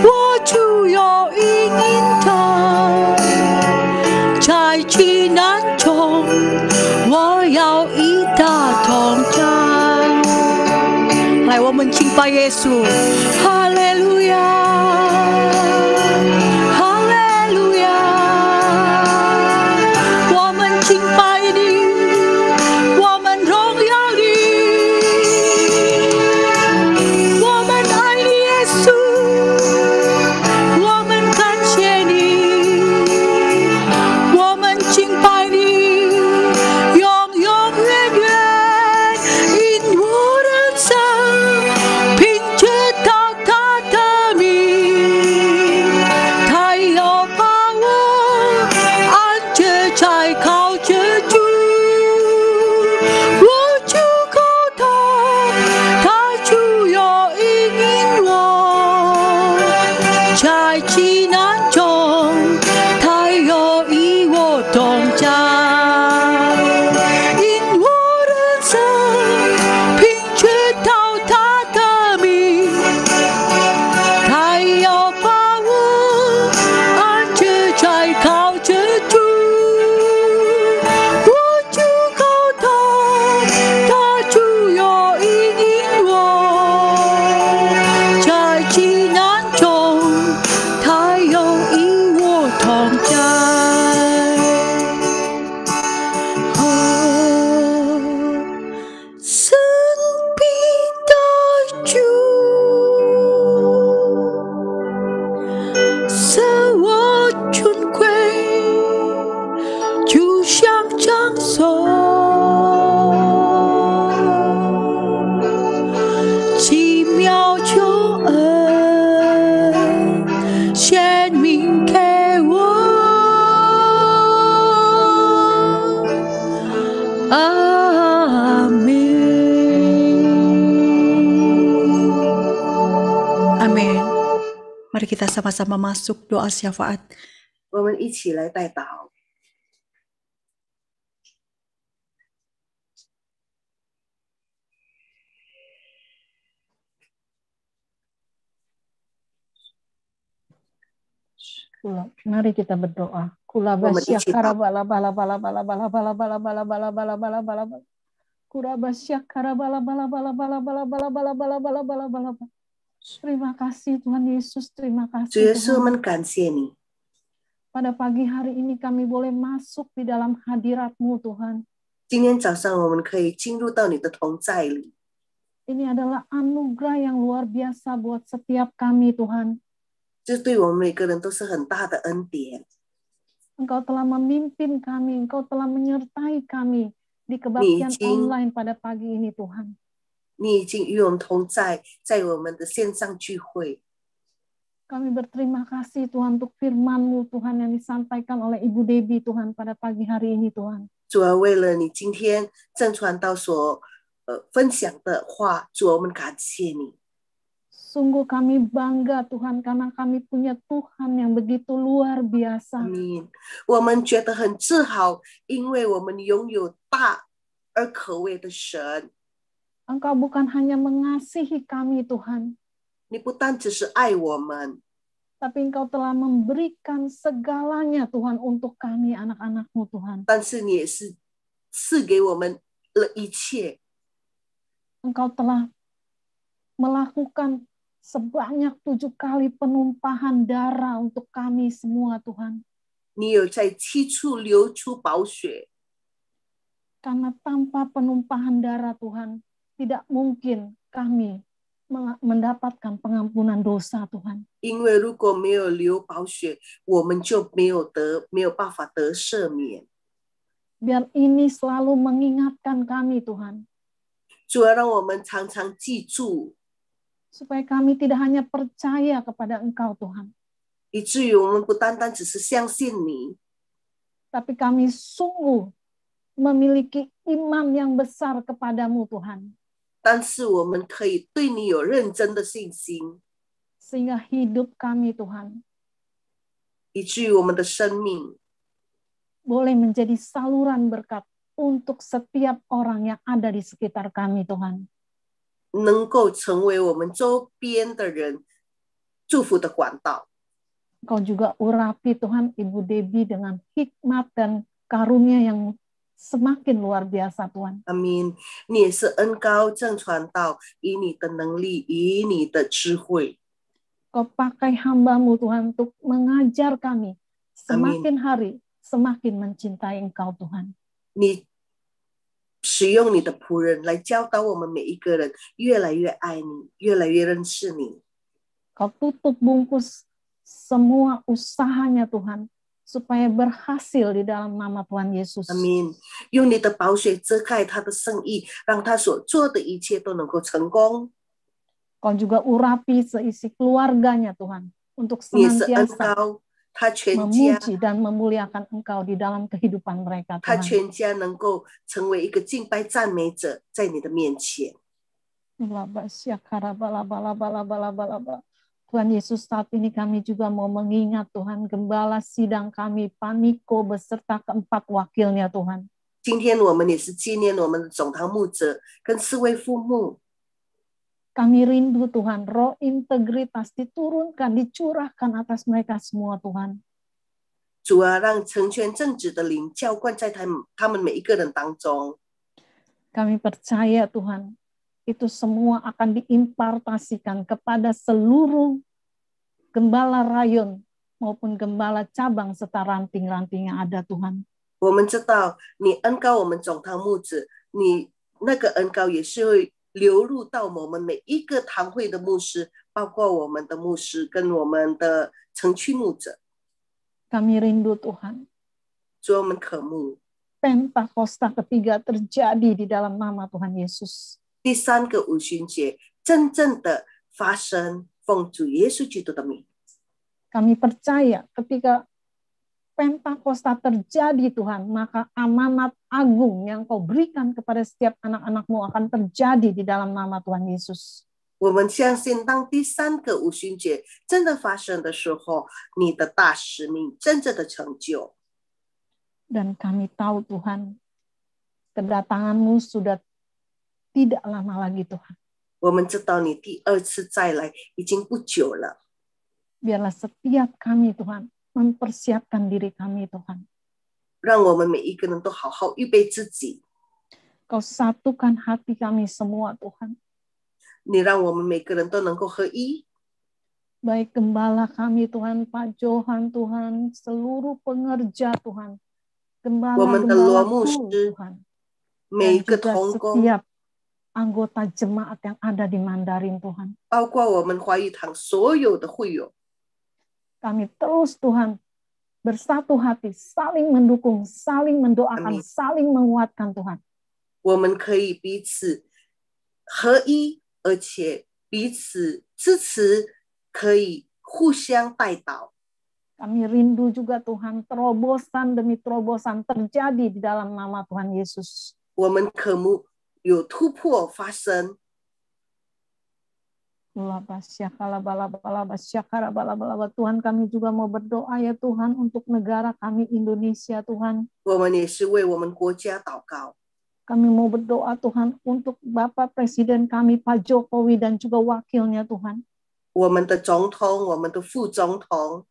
我就要应他，在急难中我要与他同在。来，我们敬拜耶稣，哈利路亚。命给我。阿门。Amin. Mari kita sama-sama masuk doa syafaat. 我们一起来代祷。Mari kita berdoa. Kula basya karabala bala bala bala bala bala bala bala bala bala bala bala bala. Kura basya karabala bala bala bala bala bala bala bala bala bala bala. Terima kasih Tuhan Yesus, terima 主耶 kasih 稣，我 Tuhan. 们感谢你。 Pada pagi hari ini kami boleh masuk di dalam hadirat-Mu Tuhan. 今天早上我们可以进入到你的同在里， Ini adalah anugerah yang luar biasa buat setiap kami Tuhan. 这对我们每个人都是很大的恩典。 Engkau telah memimpin kami, Engkau telah menyertai kami di kebaktian online pada pagi ini Tuhan. 你已经与我们同在，在我们的线上聚会。 Kami berterima kasih Tuhan untuk firman-Mu Tuhan yang disampaikan oleh Ibu Debbie Tuhan pada pagi hari ini Tuhan. 主啊，为了你今天正传道所分享的话，主啊，我们感谢你。 Sungguh kami bangga Tuhan karena kami punya Tuhan yang begitu luar biasa. 阿们。我们觉得很自豪，因为我们拥有大而可畏的神。 Engkau bukan hanya mengasihi kami Tuhan, 你不单只是爱我们， tapi Engkau telah memberikan segalanya Tuhan untuk kami anak-anak-Mu Tuhan. 但是你也是赐给我们了一切。 Engkau telah melakukan sebanyak 7 kali penumpahan darah untuk kami semua Tuhan. 你有在7处流出宝血， Karena tanpa penumpahan darah Tuhan, tidak mungkin kami mendapatkan pengampunan dosa Tuhan. 因为如果没有流宝血，我们就没有办法得赦免。 Biar ini selalu mengingatkan kami Tuhan, 主要让我们常常记住， supaya kami tidak hanya percaya kepada Engkau Tuhan, 以至于我们不单单只是相信你， tapi kami sungguh memiliki iman yang besar kepadamu Tuhan, 但是我们可以对你有认真的信心， sehingga hidup kami Tuhan 以至于我们的生命 boleh menjadi saluran berkat untuk setiap orang yang ada di sekitar kami Tuhan. 能够成为我们周边的人祝福的管道。 Engkau juga urapi Tuhan Ibu Debbie dengan hikmat dan karunia yang semakin luar biasa Tuhan. 阿们。你也是恩高正传道，以你的能力，以你的智慧， Kau pakai hamba-Mu Tuhan untuk mengajar kami semakin hari semakin mencintai Engkau Tuhan. 你使用你的仆人来教导我们每一个人，越来越爱你，越来越认识你。 Kau tutup bungkus semua usahanya Tuhan, supaya berhasil di dalam nama Tuhan Yesus. 阿们。用你的宝血遮盖他的生意，让他所做的一切都能够成功。 Kau juga urapi seisi keluarganya Tuhan, untuk 你也是恩 senantiasa 高他全家， memuji dan memuliakan Engkau di dalam kehidupan mereka 他 Tuhan. 全家能够成为一个敬拜赞美者，在你的面前。 Tuhan Yesus, saat ini kami juga mau mengingat Tuhan gembala sidang kami Paniko beserta keempat wakilnya Tuhan. 今天我们也是纪念我们的总堂牧者跟4位副牧。 Kami rindu Tuhan, roh integritas diturunkan, dicurahkan atas mereka semua Tuhan. 主啊，让成全正直的灵浇灌在他们每一个人当中。 Kami percaya Tuhan, itu semua akan diimpartasikan kepada seluruh gembala rayon maupun gembala cabang serta ranting-ranting yang ada Tuhan. 我们知道你恩膏我们总堂牧者，你那个恩膏也是会流入到我们每一个堂会的牧师，包括我们的牧师跟我们的城区牧者。 Kami rindu Tuhan, 主，我们渴慕 Pentakosta ketiga terjadi di dalam nama Tuhan Yesus. 第3个五旬节真正的发生，奉主耶稣基督的名。Kami percaya ketika Pentakosta terjadi Tuhan, maka amanat agung yang Kau berikan kepada setiap anak-anak-Mu akan terjadi di dalam nama Tuhan Yesus. 我们相信，当第3个五旬节真的发生的时候，你的大使命真正的成就。 Dan kami tahu Tuhan, kedatangan-Mu sudah tidak lama lagi Tuhan. 我们知道你第2次再来已经不久了。 Biarlah setiap kami Tuhan mempersiapkan diri kami Tuhan. 让我们每一个人都好好预备自己。 Kau satukan hati kami semua Tuhan. 你让我们每个人都能够合一。 Baik gembala kami Tuhan, Pak Johan Tuhan, seluruh pengerja Tuhan. 我们的罗 Gembala-gembala 牧师 Tuhan. 每一 Dan 个 juga 同工， setiap anggota jemaat yang ada di Mandarin Tuhan. 包括我们华语堂所有的会友， Kami terus Tuhan bersatu hati, saling mendukung, saling mendoakan, Amin. saling menguatkan Tuhan. 我们可以彼此合一，而且彼此支持，可以互相带导。 Kami rindu juga Tuhan, terobosan demi terobosan terjadi di dalam nama Tuhan Yesus. 我们渴慕有突破发生。 Tuhan, kami juga mau berdoa ya Tuhan untuk negara kami Indonesia Tuhan. 我们也是为我们国家祷告。 Kami mau berdoa Tuhan untuk Bapak Presiden kami Pak Jokowi dan juga wakilnya Tuhan. 我们的总统，我们的副总统，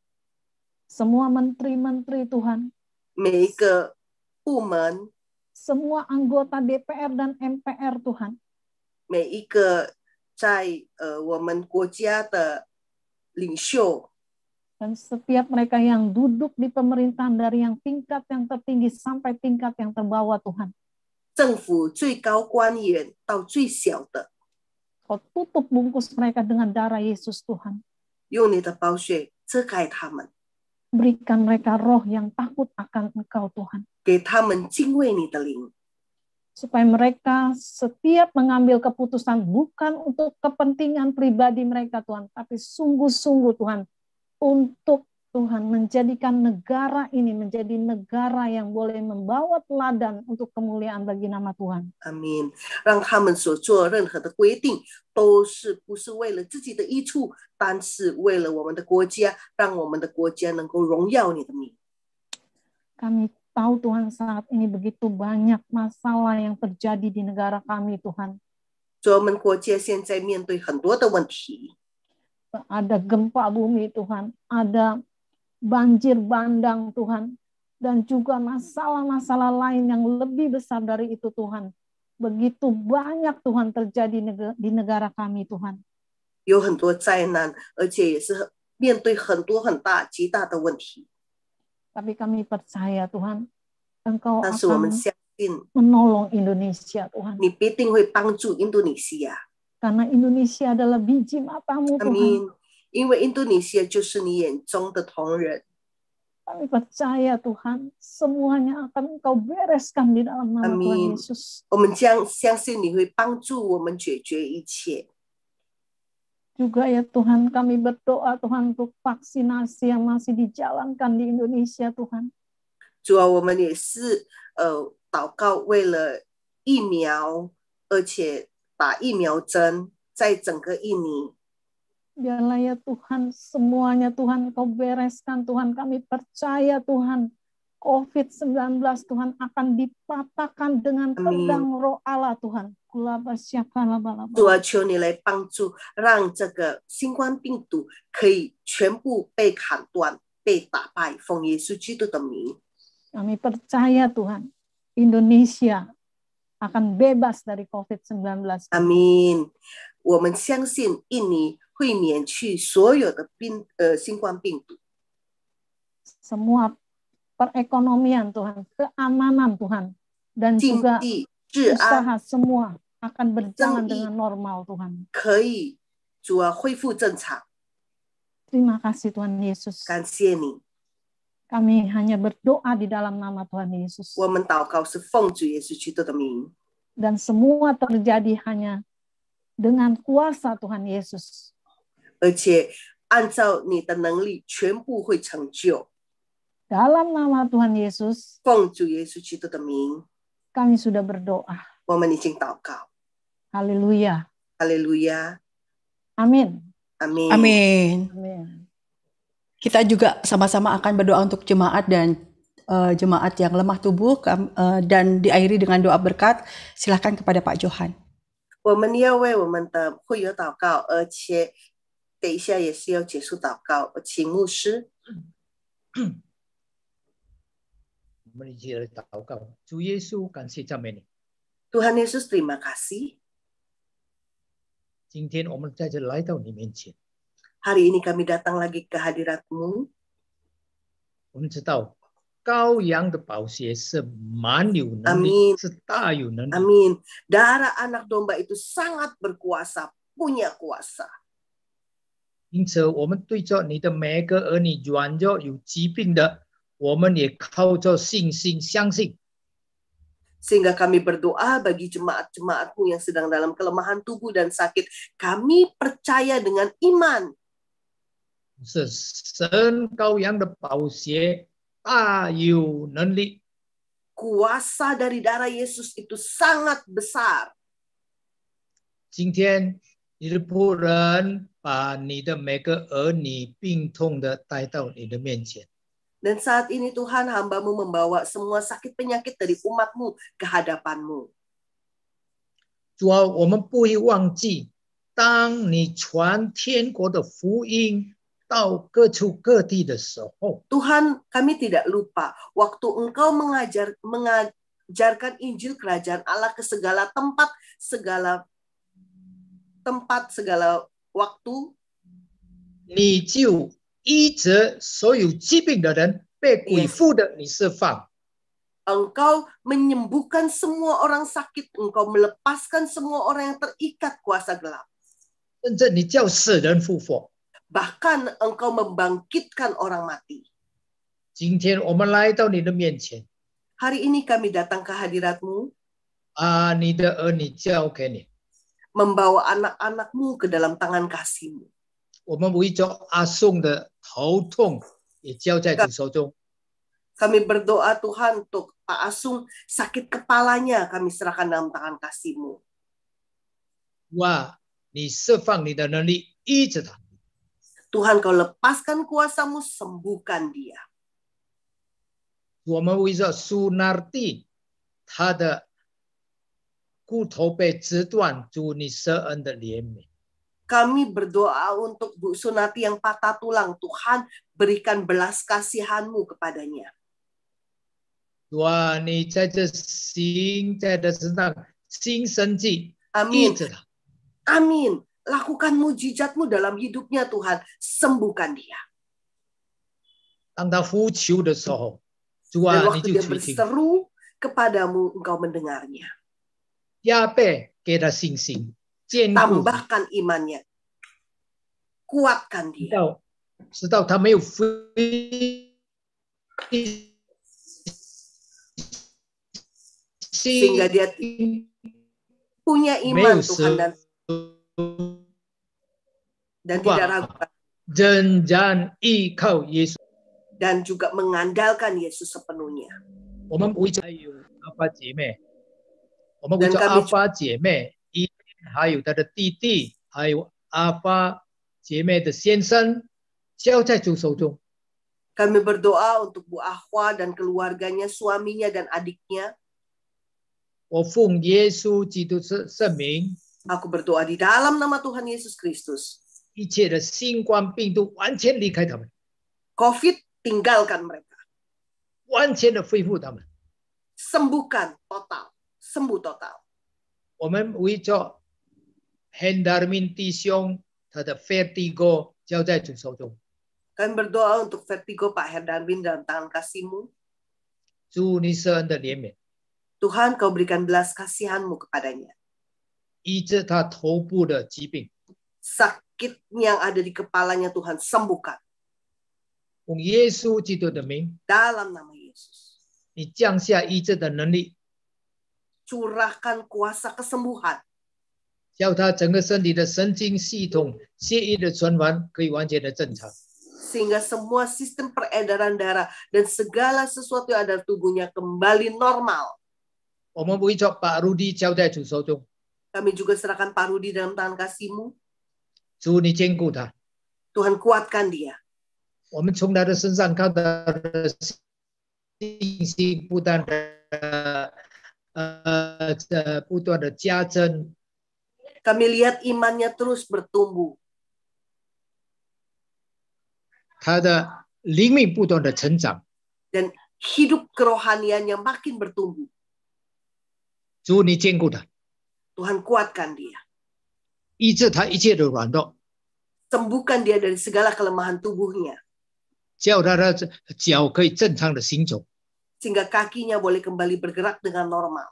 Semua menteri-menteri Tuhan. 每一个部门， Semua anggota DPR dan MPR Tuhan. 每一个在我们国家的领袖， Dan setiap mereka yang duduk di pemerintahan dari yang tingkat yang tertinggi sampai tingkat yang terbawah Tuhan. 政府最高官员到最小的， Kau tutup bungkus mereka dengan darah Yesus Tuhan. 用你的宝血遮盖他们， Berikan mereka roh yang takut akan Engkau Tuhan. 给他们敬畏你的灵， Supaya mereka setiap mengambil keputusan bukan untuk kepentingan pribadi mereka Tuhan. Tapi sungguh-sungguh Tuhan untuk Tuhan menjadikan negara ini menjadi negara yang boleh membawa teladan untuk kemuliaan bagi nama Tuhan. 阿们。让他们所做任何的规定，都是不是为了自己的益处，但是为了我们的国家，让我们的国家能够荣耀你的名。 Kami tahu Tuhan saat ini begitu banyak masalah yang terjadi di negara kami Tuhan. 所以我们国家现在面对很多的问题， Ada gempa bumi Tuhan, ada banjir bandang Tuhan, dan juga masalah-masalah lain yang lebih besar dari itu Tuhan. Begitu banyak Tuhan terjadi di negara kami Tuhan. 有很多灾难，而且也是面对很多很大极大的问题。 Tapi kami percaya Tuhan, Engkau 但是我们 akan 相信， menolong Indonesia Tuhan. 你必定会帮助印度尼西亚。 Karena Indonesia adalah biji matamu 阿 Tuhan. 们。因为印度尼西亚就是你眼中的同人， Kami percaya Tuhan, semuanya akan Engkau bereskan di dalam nama Tuhan Amin. Yesus. 我们将相信你会帮助我们解决一切。 Juga ya Tuhan, kami berdoa Tuhan untuk vaksinasi yang masih dijalankan di Indonesia Tuhan. 主啊，我们也是祷告，为了疫苗，而且打疫苗针在整个印尼。 Biarlah ya Tuhan, semuanya Tuhan Kau bereskan Tuhan. Kami percaya Tuhan, COVID-19 Tuhan akan dipatahkan dengan pedang roh Allah Tuhan. 主啊，求你来帮助，让这个新冠病毒可以全部被砍断、被打败，奉耶稣基督的名。 Kami percaya Tuhan, Indonesia akan bebas dari COVID-19. 阿们。我们相信印尼会免去所有的新冠病毒。 Semua perekonomian Tuhan, keamanan Tuhan, dan juga 经济、治安 usaha semua akan berjalan dengan normal Tuhan. 可以，主啊，恢复正常。 Terima kasih Tuhan Yesus. 感谢你， Kami hanya berdoa di dalam nama Tuhan Yesus. 我们祷告是奉主耶稣基督的名， Dan semua terjadi hanya dengan kuasa Tuhan Yesus. 而且按照你的能力全部会成就。 Dalam nama Tuhan Yesus, 奉主耶稣基督的名， kami sudah berdoa. 我们已经祷告。 Haleluya. 哈利路亚， Amin. 阿门。 Amin. Amin. Kita juga sama-sama akan berdoa untuk jemaat dan jemaat yang lemah tubuh dan diakhiri dengan doa berkat. Silakan kepada Pak Johan. 我们要为我们的会友祷告，而且等一下也是要结束祷告，请牧师。我们一起来祷告。主耶稣，感谢赞美你。 Tuhan Yesus, terima kasih. 今天我们再次来到你面前， Hari ini kami datang lagi ke hadirat-Mu. 我们知道羔羊的宝血是蛮有能力， Amin. 是大有能力。 Amin. Darah anak domba itu sangat berkuasa, punya kuasa. 因此，我们对着你的每一个儿女软弱有疾病的，我们也靠着信心相信。 Sehingga kami berdoa bagi jemaat-jemaat-Mu yang sedang dalam kelemahan tubuh dan sakit. Kami percaya dengan iman. 是神羔羊的宝血大有能力。 Kuasa dari darah Yesus itu sangat besar. 今天你的仆人把你的每个儿女病痛的带到你的面前。 Dan saat ini Tuhan, hamba-Mu membawa semua sakit penyakit dari umat-Mu ke hadapan-Mu. 主啊，我们不会忘记，当你传天国的福音到各处各地的时候， Tuhan, kami tidak lupa waktu Engkau mengajarkan Injil Kerajaan Allah ke segala tempat, segala waktu. 你就医治所有疾病的人，被鬼附的你释放。 Engkau menyembuhkan semua orang sakit, Engkau melepaskan semua orang yang terikat kuasa gelap. 甚至你叫死人复活。 Bahkan Engkau membangkitkan orang mati. 今天我们来到你的面前， Hari ini kami datang ke hadirat-Mu, 把你的儿女交给你。 membawa anak-anak-Mu ke dalam tangan kasih-Mu. 我们为着阿宋的头痛也交在主手中。 Kami berdoa Tuhan untuk Pak Asung, sakit kepalanya kami serahkan dalam tangan kasih-Mu. 哇，你释放你的能力医治他。 Tuhan, Kau lepaskan kuasa-Mu, sembuhkan dia. 我们为着苏纳蒂，他的骨头被折断，主你施恩的怜悯。 Kami berdoa untuk Bu Sunati yang patah tulang. Tuhan, berikan belas kasihan-Mu kepadanya. 哇，你在这行在他身上新生计， Amin. 医治他。 Amin. Lakukan mujizat-Mu dalam hidupnya Tuhan. Sembuhkan dia. 当他呼求的时候，主 Dan 啊，你 waktu 就 dia 垂听。 berseru kepadamu, Engkau mendengarnya. 加倍给他信心，坚固， Tambahkan imannya. Kuatkan dia. 直到他没有灰 Sehingga dia punya 没 iman 有 Tuhan dan tidak ragu 仍然依靠耶稣。 dan juga mengandalkan Yesus sepenuhnya. 我们为着还有阿发姐妹，我们为着阿发姐妹，还有他的弟弟，还有阿发姐妹的先生，交在主手中。 Kami berdoa untuk Bu Ahwa dan keluarganya, suaminya dan adiknya. 我奉耶稣基督的圣名， Aku berdoa di dalam nama Tuhan Yesus Kristus. 一切的新冠病毒完全离开他们， COVID, tinggalkan mereka. 完全的恢复他们。 Sembuhkan total. Sembuh total. 我们为着 Hendarmin 弟兄他的 vertigo 交在主手中。 Kami berdoa untuk vertigo Pak Herdarmin dalam tangan kasih-Mu. 主你施恩的怜悯， Tuhan, Kau berikan belas kasihan-Mu kepadanya. 医治他头部的疾病。 Sakit yang ada di kepalanya Tuhan, sembuhkan. 用耶稣基督的名， Dalam nama Yesus. 你降下医治的能力， Curahkan kuasa kesembuhan. 叫他整个身体的神经系统、血液的循环可以完全的正常。 Sehingga semua sistem peredaran darah dan segala sesuatu yang ada di tubuhnya kembali normal. 我们为着把Rudy交在主手中， Kami juga serahkan Pak Rudi dalam tangan kasih-Mu. 主你坚固他， Tuhan kuatkan dia. 我们从他的身上看到的信息不断的不断的加增， Kami lihat imannya terus bertumbuh. 他的灵命不断的成长。 Dan hidup kerohaniannya makin bertumbuh. 主你坚固他， Tuhan kuatkan dia. 医治他一切的软弱， Sembuhkan dia dari segala kelemahan tubuhnya. 叫他的脚可以正常的行走， Sehingga kakinya boleh kembali bergerak dengan normal.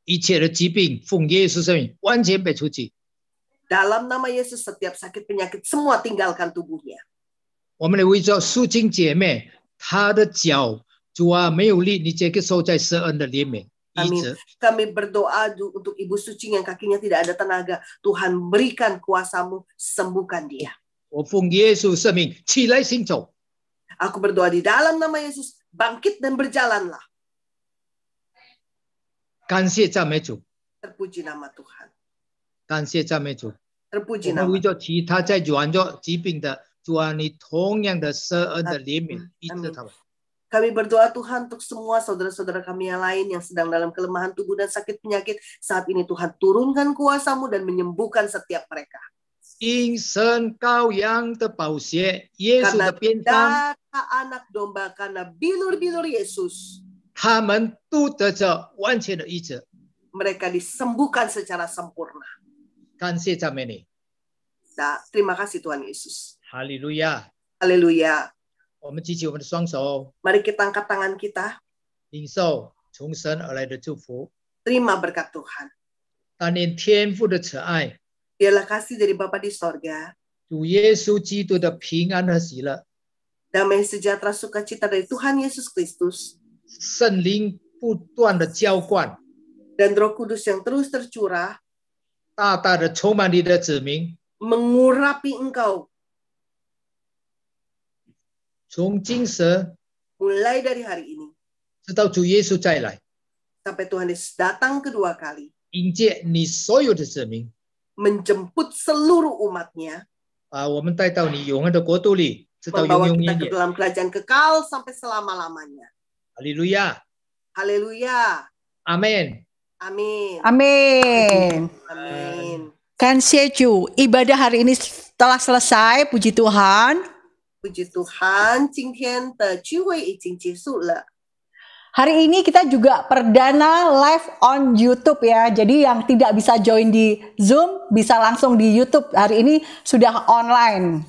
一切的疾病奉耶稣圣名完全被除去。 Dalam nama Yesus, setiap sakit penyakit semua tinggalkan tubuhnya. 我们的为着素清姐妹，她的脚主啊没有力，你这个受在施恩的怜悯医治。 Kami berdoa untuk Ibu Suci yang kakinya tidak ada tenaga. Tuhan berikan kuasa-Mu, sembuhkan dia. 我奉耶稣圣名起来行走。 Aku berdoa di dalam nama Yesus, bangkit dan berjalanlah. 感谢赞美主， Terpuji nama Tuhan. 感谢赞美主。 Terpuji 我们 nama 为着其他在软弱疾病的主啊，你同样的施恩的怜悯医治他们。 Kami berdoa Tuhan untuk semua saudara-saudara kami yang lain yang sedang dalam kelemahan tubuh dan sakit penyakit. Saat ini Tuhan turunkan kuasa-Mu dan menyembuhkan setiap mereka. 因神羔羊的宝血，耶稣 Karena 的鞭伤， darah anak domba, karena bilur-bilur Yesus, 他们都得着完全的医治。 mereka disembuhkan secara sempurna. 感谢赞美你， Nah, terima kasih Tuhan Yesus. 哈利路亚！ Haleluya. 我们举起我们的双手， Mari kita angkat tangan kita, 领受从神而来的祝福， terima berkat Tuhan. 但愿天父的慈爱， Biarlah kasih dari Bapa di sorga, 主耶稣基督的平安和喜乐， damai sejahtera sukacita dari Tuhan Yesus Kristus, 圣灵不断的浇灌， dan Roh Kudus yang terus tercurah, 大大的充满你的子民， mengurapi engkau, 从今时 mulai dari hari ini, 直到主耶稣再来， sampai Tuhan Yesus datang kedua kali, 迎接你所有的子民， menjemput seluruh umatnya, 把我们带到你永恒的国度里，直到永 membawa 永 kita 远 ke 远。 dalam kerajaan kekal sampai selama-lamanya. 哈利路亚， Haleluya. 阿门。 Amin. Amin. Amin. 感谢主, ibadah hari ini telah selesai, puji Tuhan. puji Tuhan, 今天的聚会已经结束了。 Hari ini kita juga perdana live on YouTube ya. Jadi yang tidak bisa join di Zoom bisa langsung di YouTube. Hari ini sudah online.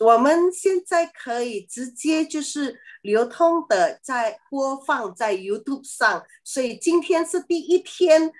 我们现在可以直接就是流通的在播放在 YouTube 上，所以今天是第一天。